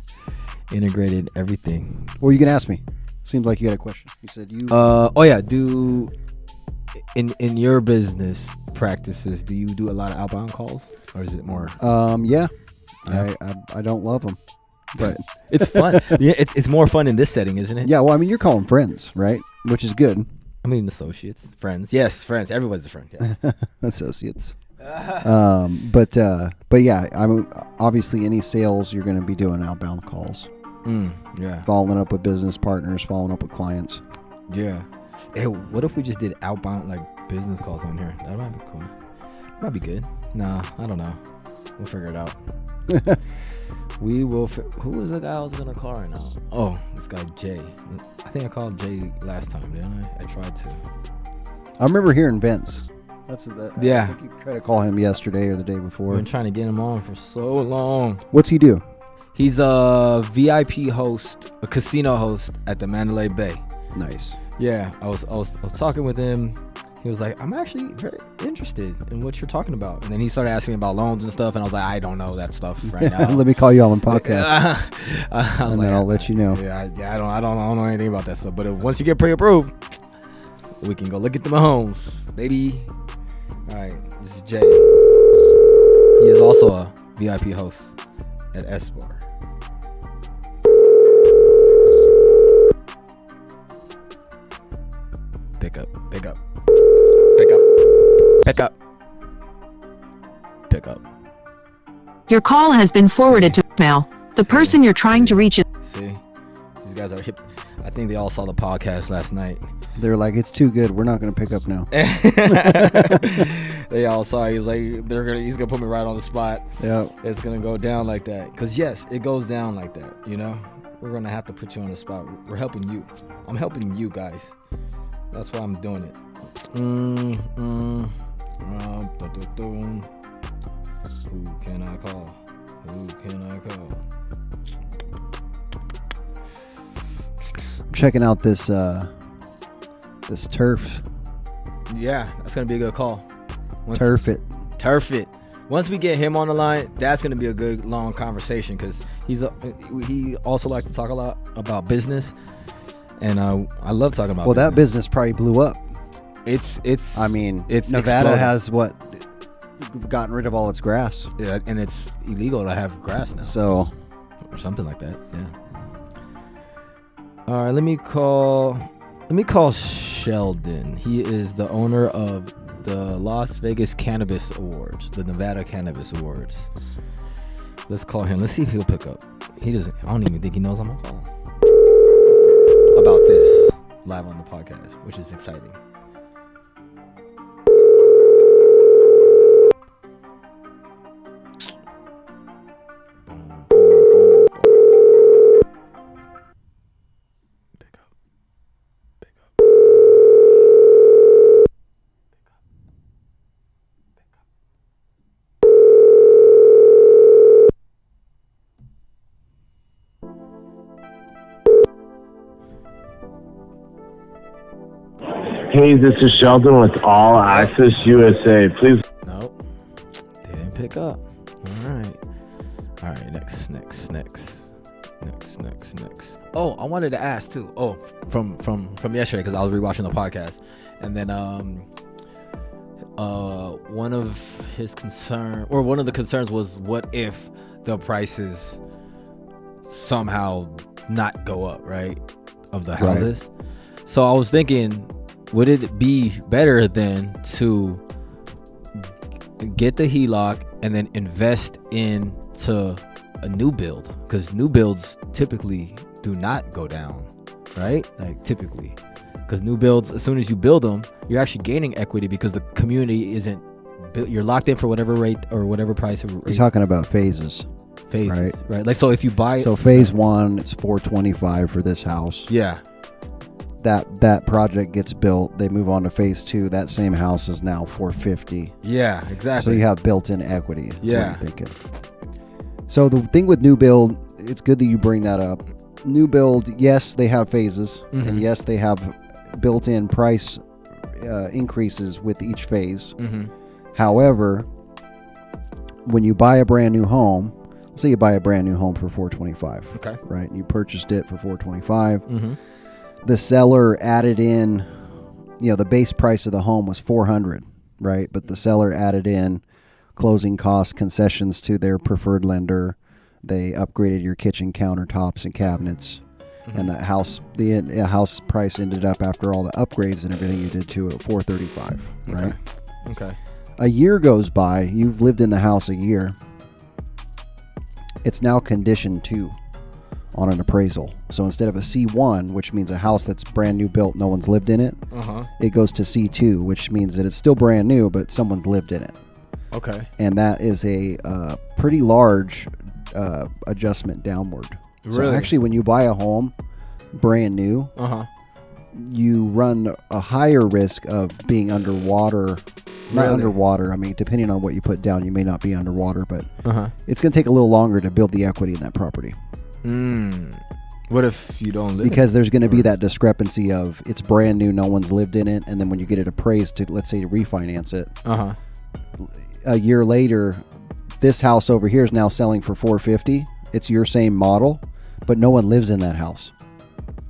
everything. Well, you can ask me. Seems like you had a question. You said you. Do in your business practices, do you do a lot of outbound calls, or is it more? Yeah. I don't love them, but it's fun. Yeah, it's more fun in this setting, isn't it? Yeah. Well, I mean, you're calling friends, right? Which is good. I mean, associates, friends. Yes, friends. Everybody's a friend. Yeah. Associates. But yeah, I mean, obviously, any sales you're going to be doing outbound calls. Yeah. Following up with business partners, following up with clients. Yeah. Hey, what if we just did outbound business calls on here? That might be cool. Might be good. Nah, I don't know. We'll figure it out. We will. Who is the guy I was gonna call right now? Oh, this guy Jay. I think I called Jay last time, didn't I? I tried to. I remember hearing Vince. That's yeah. I think you tried to call him yesterday or the day before. We've been trying to get him on for so long. What's he do? He's a VIP host, a casino host at the Mandalay Bay. Nice. Yeah, I was talking with him. He was like, I'm actually very interested in what you're talking about. And then he started asking me about loans and stuff. And I was like, I don't know that stuff right now. Let me call you on podcast. And then I'll let you know. Yeah, I don't know anything about that stuff. But once you get pre-approved, we can go look at the homes, baby. All right, this is Jay. He is also a VIP host at S-Bar. Pick up. Your call has been forwarded to voicemail. The person you're trying to reach is... See? These guys are hip. I think they all saw the podcast last night. They're like, it's too good. We're not going to pick up now. They all saw it. He was like, he's going to put me right on the spot. Yeah. It's going to go down like that. Because, yes, it goes down like that, you know? We're going to have to put you on the spot. We're helping you. I'm helping you guys. That's why I'm doing it. Who can I call? I'm checking out this turf. Yeah, that's gonna be a good call. Turf it. Once we get him on the line, that's gonna be a good long conversation because he also likes to talk a lot about business, and I love talking about. Well, that business probably blew up. It's Nevada exploding. has gotten rid of all its grass. Yeah, and it's illegal to have grass now. So, or something like that. Yeah. All right, let me call Sheldon. He is the owner of the Las Vegas Cannabis Awards, the Nevada Cannabis Awards. Let's call him. Let's see if he'll pick up. He doesn't. I don't even think he knows I'm gonna call him about this live on the podcast, which is exciting. Hey, this is Sheldon with All Access USA. Please. Nope. Didn't pick up. All right. Next. Oh, I wanted to ask too. Oh, from yesterday because I was rewatching the podcast, and then one of the concerns was what if the prices somehow not go up, right, of the houses. Right. So I was thinking, would it be better then to get the HELOC and then invest into a new build? Because new builds typically do not go down, right? Like typically, because new builds, as soon as you build them, you're actually gaining equity because the community isn't built. You're locked in for whatever rate or whatever price. You're talking about phases, right? Like, so if you buy, so phase one, it's $425 for this house. Yeah. That project gets built, they move on to phase two. That same house is now $450. Yeah, exactly. So you have built-in equity. Yeah. What I'm thinking. So the thing with new build, it's good that you bring that up. New build, yes, they have phases, and yes, they have built-in price increases with each phase. However, when you buy a brand new home, let's say you buy a brand new home for $425. Okay. Right. You purchased it for $425. The seller added in, the base price of the home was $400, right? But the seller added in closing costs, concessions to their preferred lender. They upgraded your kitchen countertops and cabinets, and the house price ended up, after all the upgrades and everything you did to it, $435, right? Okay. A year goes by. You've lived in the house a year. It's now condition 2. On an appraisal. So instead of a C1, which means a house that's brand new built, no one's lived in it, it goes to C2, which means that it's still brand new, but someone's lived in it. Okay. And that is a pretty large adjustment downward. Really? So actually, when you buy a home brand new, you run a higher risk of being underwater. Not underwater. I mean, depending on what you put down, you may not be underwater, but it's going to take a little longer to build the equity in that property. What if you don't live? Because there's going to be that discrepancy of it's brand new, no one's lived in it, and then when you get it appraised to, let's say, to refinance it, a year later, this house over here is now selling for $450. It's your same model, but no one lives in that house.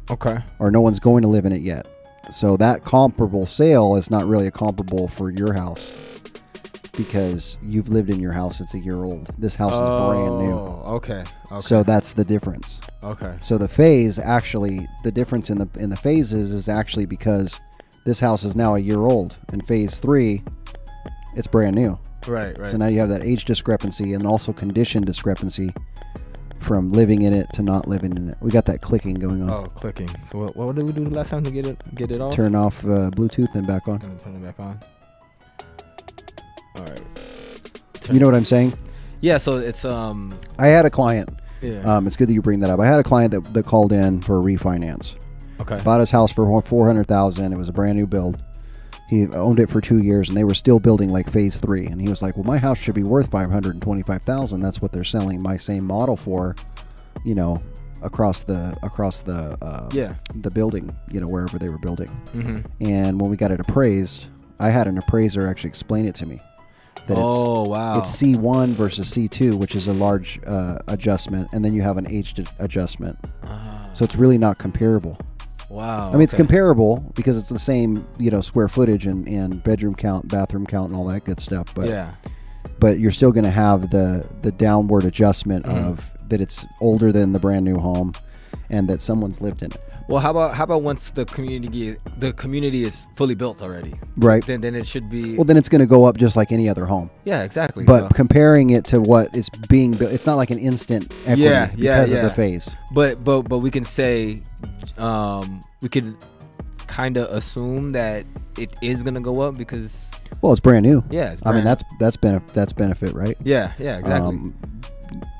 Okay. Or no one's going to live in it yet. So that comparable sale is not really a comparable for your house because you've lived in your house. It's a year old. This house is brand new. Okay. So that's the difference. Okay. So the phase, actually, the difference in the phases is actually because this house is now a year old. In phase 3, it's brand new. Right. So now you have that age discrepancy and also condition discrepancy from living in it to not living in it. We got that clicking going on. Oh, clicking. So what did we do last time to get it off? Turn off Bluetooth and back on. Turn it back on. All right. You know what I'm saying? Yeah. So it's I had a client. Yeah. It's good that you bring that up. I had a client that called in for a refinance. Okay. Bought his house for $400,000. It was a brand new build. He owned it for 2 years, and they were still building like phase 3. And he was like, "Well, my house should be worth $525,000. That's what they're selling my same model for, across the building, wherever they were building." And when we got it appraised, I had an appraiser actually explain it to me. That it's C1 versus C2, which is a large adjustment, and then you have an age adjustment. So it's really not comparable. Wow. I mean, it's comparable because it's the same, square footage and bedroom count, bathroom count, and all that good stuff. But you're still going to have the downward adjustment of that it's older than the brand new home, and that someone's lived in it. Well, how about once the community is fully built already? Right. Then it should be. Well, then it's going to go up just like any other home. Yeah, exactly. But comparing it to what is being built, it's not like an instant equity because of the phase. But we can say, we could kind of assume that it is going to go up because. Well, it's brand new. Yeah, it's brand that's benefit, right? Yeah, exactly.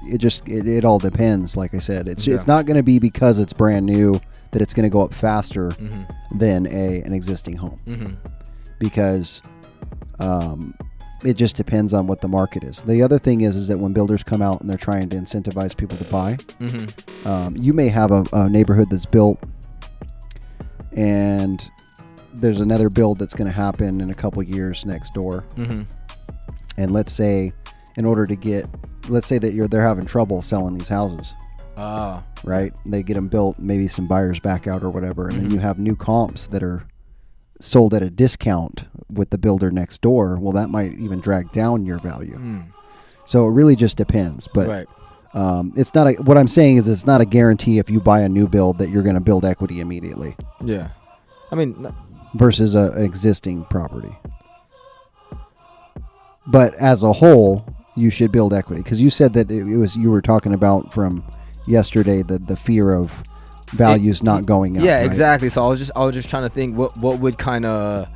It all depends. Like I said, it's not going to be because it's brand new that it's going to go up faster than an existing home, because it just depends on what the market is. The other thing is that when builders come out and they're trying to incentivize people to buy, you may have a neighborhood that's built, and there's another build that's going to happen in a couple years next door, and let's say that they're having trouble selling these houses. Right? They get them built, maybe some buyers back out or whatever, and then you have new comps that are sold at a discount with the builder next door. Well, that might even drag down your value. So it really just depends. But it's not what I'm saying is it's not a guarantee if you buy a new build that you're going to build equity immediately. Yeah. I mean, versus an existing property. But as a whole, you should build equity, because you said that you were talking about from yesterday the fear of values not going up. Yeah, right? Exactly. So I was just trying to think what would kind of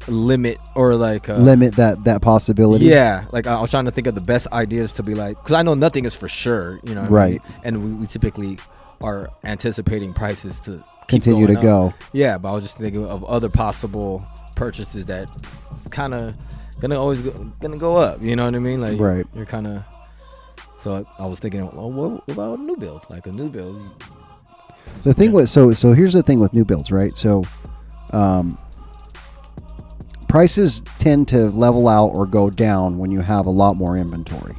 limit or limit that possibility. Yeah, like I was trying to think of the best ideas to be like, because I know nothing is for sure, right? I mean? And we typically are anticipating prices to continue to go. Yeah, but I was just thinking of other possible purchases that it's kind of gonna go up. You know what I mean? Like, right. You're kind of. So I was thinking, well, what about a new build? Like a new build. The thing was, so here's the thing with new builds, right? So, prices tend to level out or go down when you have a lot more inventory,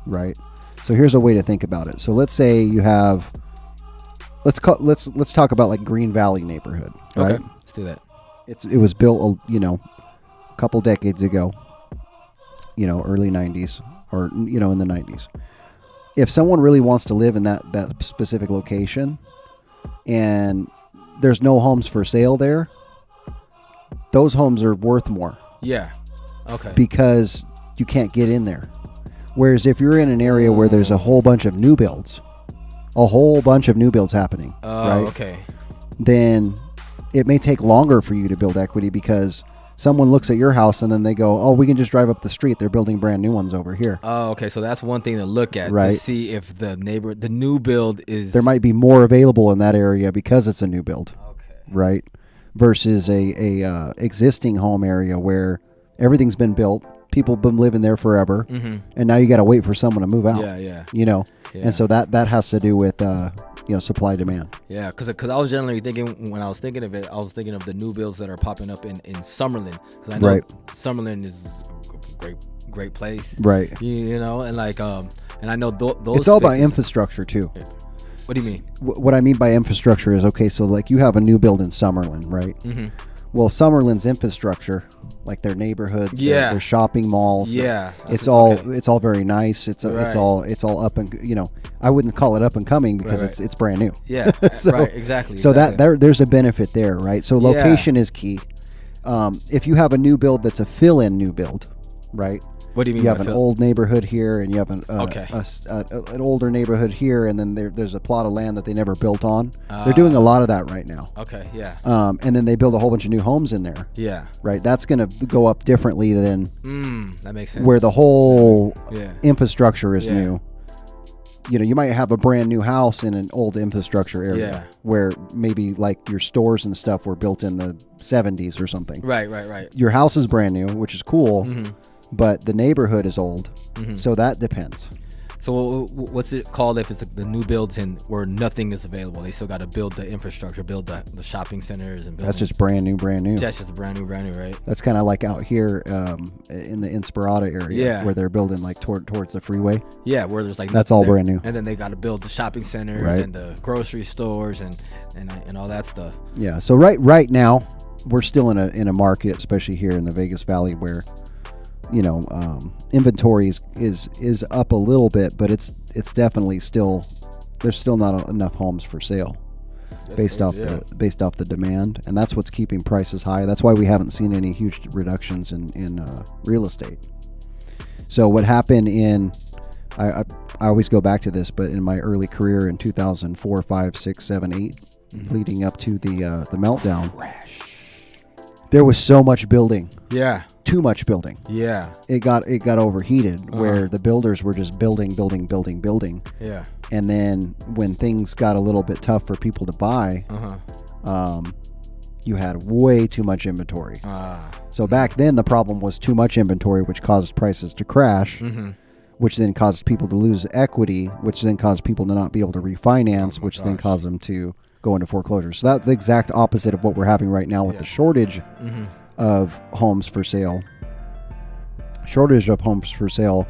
right? So here's a way to think about it. So let's say you have, let's talk about like Green Valley neighborhood, right? Okay, let's do that. It was built, a couple decades ago, early 90s or in the 90s. If someone really wants to live in that specific location and there's no homes for sale there, those homes are worth more. Yeah. Okay. Because you can't get in there. Whereas if you're in an area where there's a whole bunch of new builds happening, right? Okay. Then it may take longer for you to build equity because Someone looks at your house and then they go, oh, we can just drive up the street. They're building brand new ones over here. Oh, okay. So that's one thing to look at Right. to see if the new build is. There might be more available in that area because it's a new build. Okay. Right. Versus a existing home area where everything's been built. People have been living there forever, and now you got to wait for someone to move out. Yeah. And so that has to do with supply demand. Yeah, because I was generally thinking, when I was thinking of it, I was thinking of the new builds that are popping up in Summerlin, because I know Summerlin is a great place, right? And like and I know those. It's all about infrastructure too. Yeah. What do you mean? What I mean by infrastructure is, okay, so like you have a new build in Summerlin, right? Well, Summerlin's infrastructure, like their neighborhoods, their shopping malls, it's all very nice. It's all up and I wouldn't call it up and coming because it's brand new. Yeah, so, right, exactly. So that there's a benefit there, right? So location is key. If you have a new build that's a fill-in new build, right? What do you mean? You have an old neighborhood here, and you have an older neighborhood here, and then there's a plot of land that they never built on. They're doing a lot of that right now. Okay, yeah. And then they build a whole bunch of new homes in there. Yeah. Right. That's going to go up differently than that makes sense. Where the whole infrastructure is new. You might have a brand new house in an old infrastructure area where maybe like your stores and stuff were built in the 70s or something. Right. Your house is brand new, which is cool. But the neighborhood is old, so that depends. So what's it called if it's the new builds where nothing is available? They still got to build the infrastructure, build the shopping centers and buildings. That's just brand new. That's just brand new, right? That's kind of like out here in the Inspirata area where they're building like towards the freeway. Yeah, where there's like that's all brand new. And then they got to build the shopping centers and the grocery stores and all that stuff. Yeah. So right now we're still in a market, especially here in the Vegas Valley, where inventory is up a little bit, but it's definitely there's still not enough homes for sale based off the demand, and that's what's keeping prices high. That's why we haven't seen any huge reductions in real estate. So what happened I always go back to this, but in my early career in 2004, 5, 6, 7, 8, leading up to the meltdown, there was so much building. Yeah. Too much building. Yeah. It got overheated where the builders were just building. Yeah. And then when things got a little bit tough for people to buy, you had way too much inventory. So back then the problem was too much inventory, which caused prices to crash, which then caused people to lose equity, which then caused people to not be able to refinance, which then caused them to go into foreclosure. So that's the exact opposite of what we're having right now with the shortage of homes for sale. Shortage of homes for sale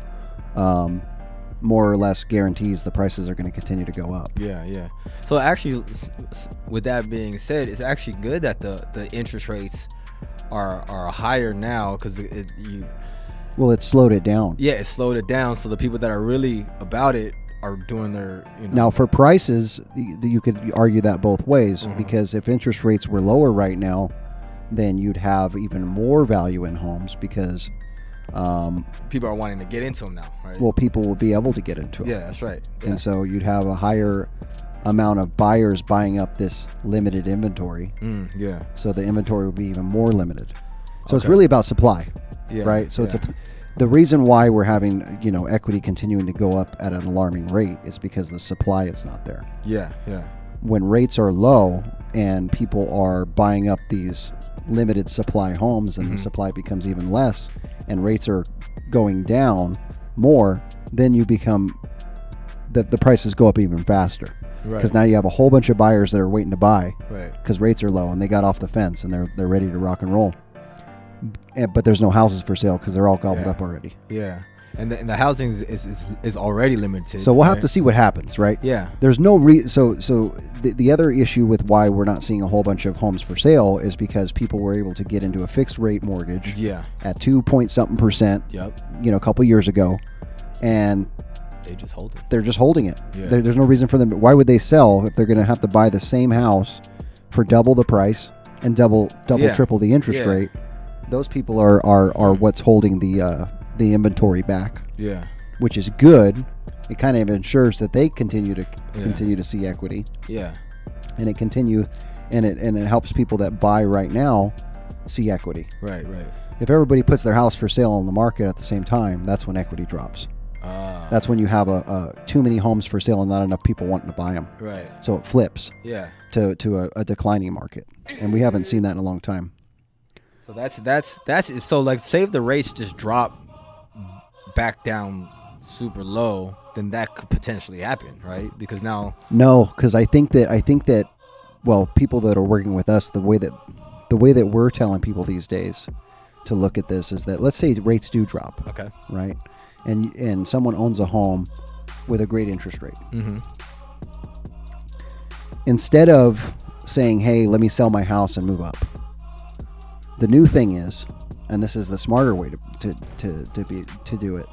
more or less guarantees the prices are going to continue to go up. Yeah. So actually, with that being said, it's actually good that the interest rates are higher now, because well, it slowed it down. Yeah, it slowed it down. So the people that are really about it are doing their, Now for prices, you could argue that both ways, because if interest rates were lower right now, then you'd have even more value in homes, because people are wanting to get into them now, right? Well, people will be able to get into them. Yeah, that's right. Yeah. And so you'd have a higher amount of buyers buying up this limited inventory. Yeah. So the inventory will be even more limited. So it's really about supply, right? So the reason why we're having equity continuing to go up at an alarming rate is because the supply is not there. Yeah. When rates are low and people are buying up these limited supply homes, and the supply becomes even less, and rates are going down more, then you become the prices go up even faster, because now you have a whole bunch of buyers that are waiting to buy, because rates are low and they got off the fence and they're ready to rock and roll. But there's no houses for sale because they're all gobbled up already. Yeah. And the housing is already limited. So we'll have to see what happens, right? Yeah. There's no so the other issue with why we're not seeing a whole bunch of homes for sale is because people were able to get into a fixed rate mortgage at 2.something%. Yep. A couple years ago, and they're just holding it. Yeah. There's no reason for them. Why would they sell if they're going to have to buy the same house for double the price and double triple the interest rate? Those people are what's holding the inventory back. Yeah. Which is good. It kind of ensures that they continue to see equity. Yeah. And it helps people that buy right now see equity. Right. If everybody puts their house for sale on the market at the same time, that's when equity drops. That's when you have too many homes for sale and not enough people wanting to buy them. Right. So it flips. Yeah. To a declining market, and we haven't seen that in a long time. So that's so like, say if the rates just drop back down super low, then that could potentially happen, right? Because now because I think that well, people that are working with us, the way that we're telling people these days to look at this is that, let's say rates do drop, okay, right, and someone owns a home with a great interest rate. Mm-hmm. Instead of saying, hey, let me sell my house and move up, the new thing is, and this is the smarter way to do it,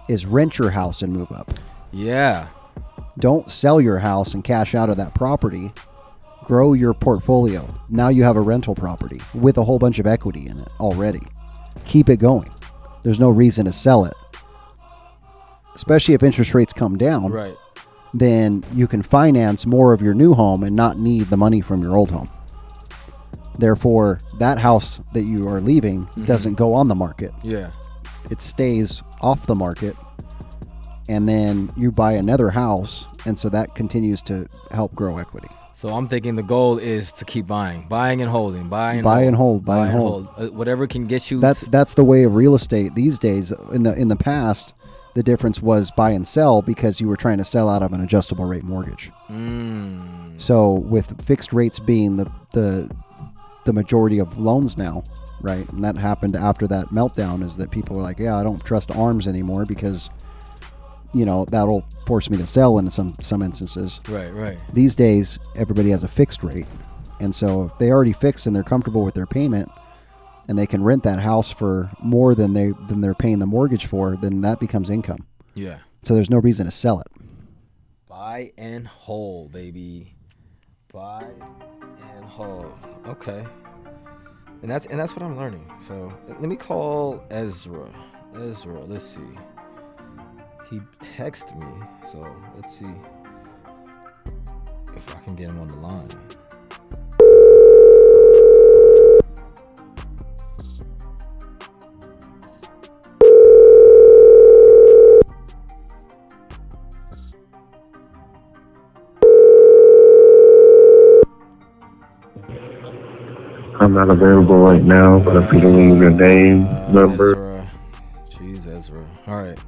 is rent your house and move up. Yeah. Don't sell your house and cash out of that property. Grow your portfolio. Now you have a rental property with a whole bunch of equity in it already. Keep it going. There's no reason to sell it. Especially if interest rates come down. Right. Then you can finance more of your new home and not need the money from your old home. Therefore, that house that you are leaving doesn't go on the market. Yeah. It stays off the market, and then you buy another house, and so that continues to help grow equity. So I'm thinking the goal is to keep buying and holding, buy and hold. Whatever can get you. That's the way of real estate these days. In the past, the difference was buy and sell because you were trying to sell out of an adjustable rate mortgage. So with fixed rates being the majority of loans now, right? And that happened after that meltdown, is that people were like, yeah, I don't trust ARMs anymore because, that'll force me to sell in some instances. Right. These days, everybody has a fixed rate. And so if they already fixed and they're comfortable with their payment and they can rent that house for more than they're paying the mortgage for, then that becomes income. Yeah. So there's no reason to sell it. Buy and hold, baby. Buy and hold. Okay. And that's what I'm learning. So let me call Ezra. Let's see. He texted me, so let's see if I can get him on the line. I'm not available right now, but if you can leave your name, number. Ezra. Jeez, Ezra. All right.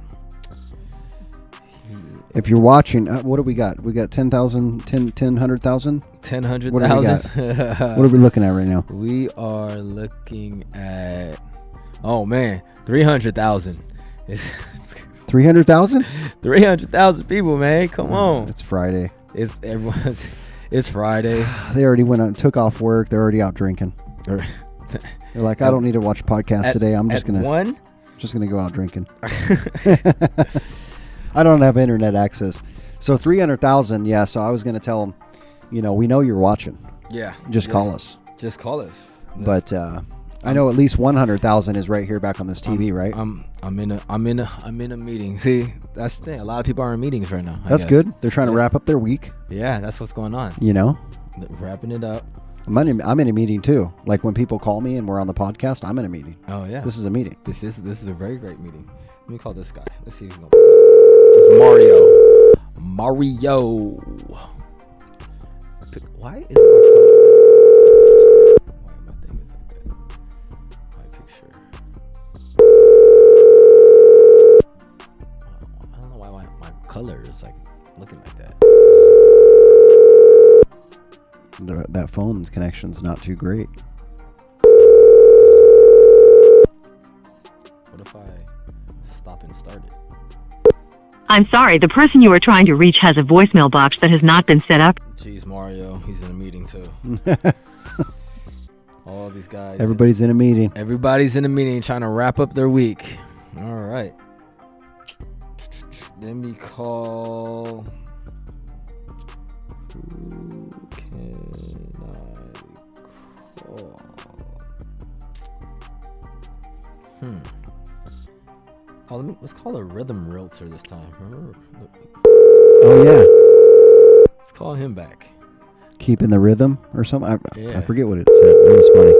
If you're watching, what do we got? We got 10,000, 100,000? 100,000. What do we got? What are we looking at right now? We are looking at, 300,000. 300,000? 300,000 people, man. Come on. It's Friday. It's Friday. They already went and took off work. They're already out drinking. They're like, I don't need to watch a podcast today. I'm just gonna go out drinking. I don't have internet access. So 300,000, yeah. So I was gonna tell them, we know you're watching. Yeah. Just call us. Just call us. But I know at least 100,000 is right here back on this TV, right? I'm in a meeting. See, that's the thing. A lot of people are in meetings right now. That's good. They're trying to wrap up their week. Yeah, that's what's going on. Wrapping it up. I'm in a meeting too. Like when people call me and we're on the podcast, I'm in a meeting. Oh yeah. This is a meeting. This is a very great meeting. Let me call this guy. Let's see if he's gonna pick up. It's Mario. Why is my thing is like that? My picture. I don't know why my color is like looking like that. That phone connection's not too great. What if I stop and start it? I'm sorry, the person you are trying to reach has a voicemail box that has not been set up. Jeez, Mario, he's in a meeting too. All these guys. Everybody's in a meeting. Everybody's in a meeting trying to wrap up their week. All right. Let me call. Who can I call? Let's call a rhythm realtor this time. Remember? Oh yeah. Let's call him back. Keeping the rhythm or something. I Yeah. forget what it said. It was funny.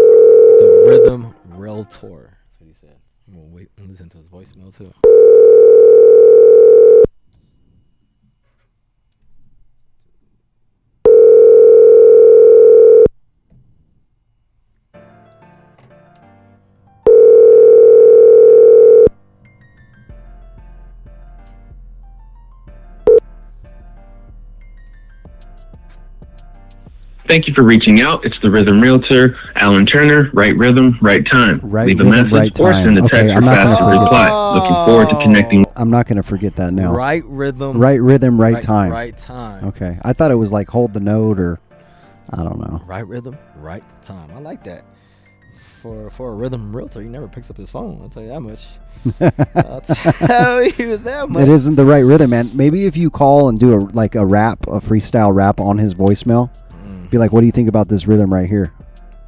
The Rhythm Realtor. That's what he said. I'm gonna wait and listen to his voicemail too. Thank you for reaching out. It's the Rhythm Realtor, Alan Turner. Right rhythm, right time. Leave a rhythm, message right or time. send a Okay, text I'm or not fax gonna to forget reply. Looking forward to connecting. I'm not going to forget that now. Right rhythm. Right rhythm, right time. Right time. Okay. I thought it was like hold the note or I don't know. Right rhythm, right time. I like that. For a rhythm realtor, he never picks up his phone. I'll tell you that much. I'll tell you that much. It isn't the right rhythm, man. Maybe if you call and do a freestyle rap on his voicemail, be like, "What do you think about this rhythm right here?"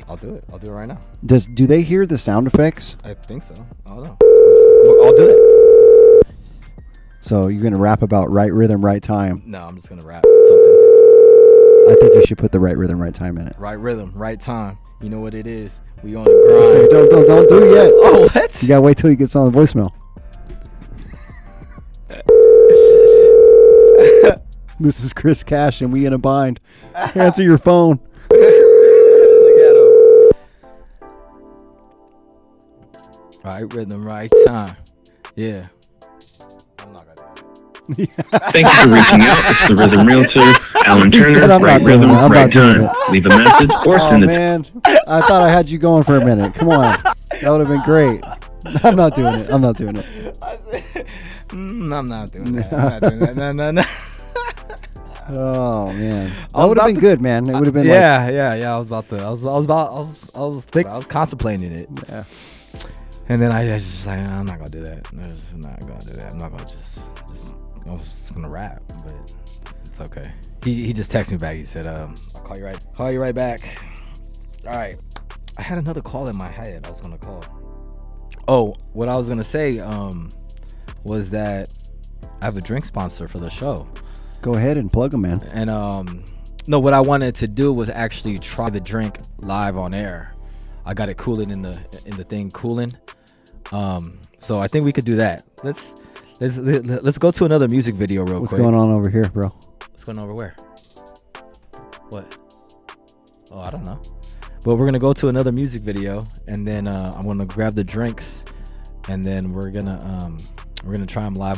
I'll do it. I'll do it right now. Do they hear the sound effects? I think so. I don't know. I'll do it. So you're gonna rap about right rhythm, right time. No, I'm just gonna rap something. I think you should put the right rhythm, right time in it. Right rhythm, right time. You know what it is. We on the grind. Okay, don't do it yet. Oh, what? You gotta wait till he gets on the voicemail. This is Chris Cash, and we in a bind. Answer your phone. Look at him. Right rhythm, right time. Yeah. I'm not gonna do it. Thank you for reaching out. It's the Rhythm Realtor, Alan Turner. Right rhythm, right time. Leave a message or send it. Oh, man. I thought I had you going for a minute. Come on. That would have been great. I'm not doing it. I'm not doing it. I'm not doing that. I'm not doing that. No. Oh man, that would have been good, man. It would have been. Yeah. I was contemplating it. Yeah. And then I just like, I'm not gonna do that. I'm not gonna do that. I'm not gonna I'm just gonna rap, but it's okay. He just texted me back. He said, I'll call you right back. All right. I had another call in my head. I was gonna call. Oh, what I was gonna say was that I have a drink sponsor for the show. Go ahead and plug them, man. And no, what I wanted to do was actually try the drink live on air. I got it cooling in the thing cooling. So I think we could do that. Let's go to another music video real quick. What's going on over here, bro? What's going on over where? What? Oh, I don't know. But we're gonna go to another music video, and then I'm gonna grab the drinks, and then we're gonna try them live on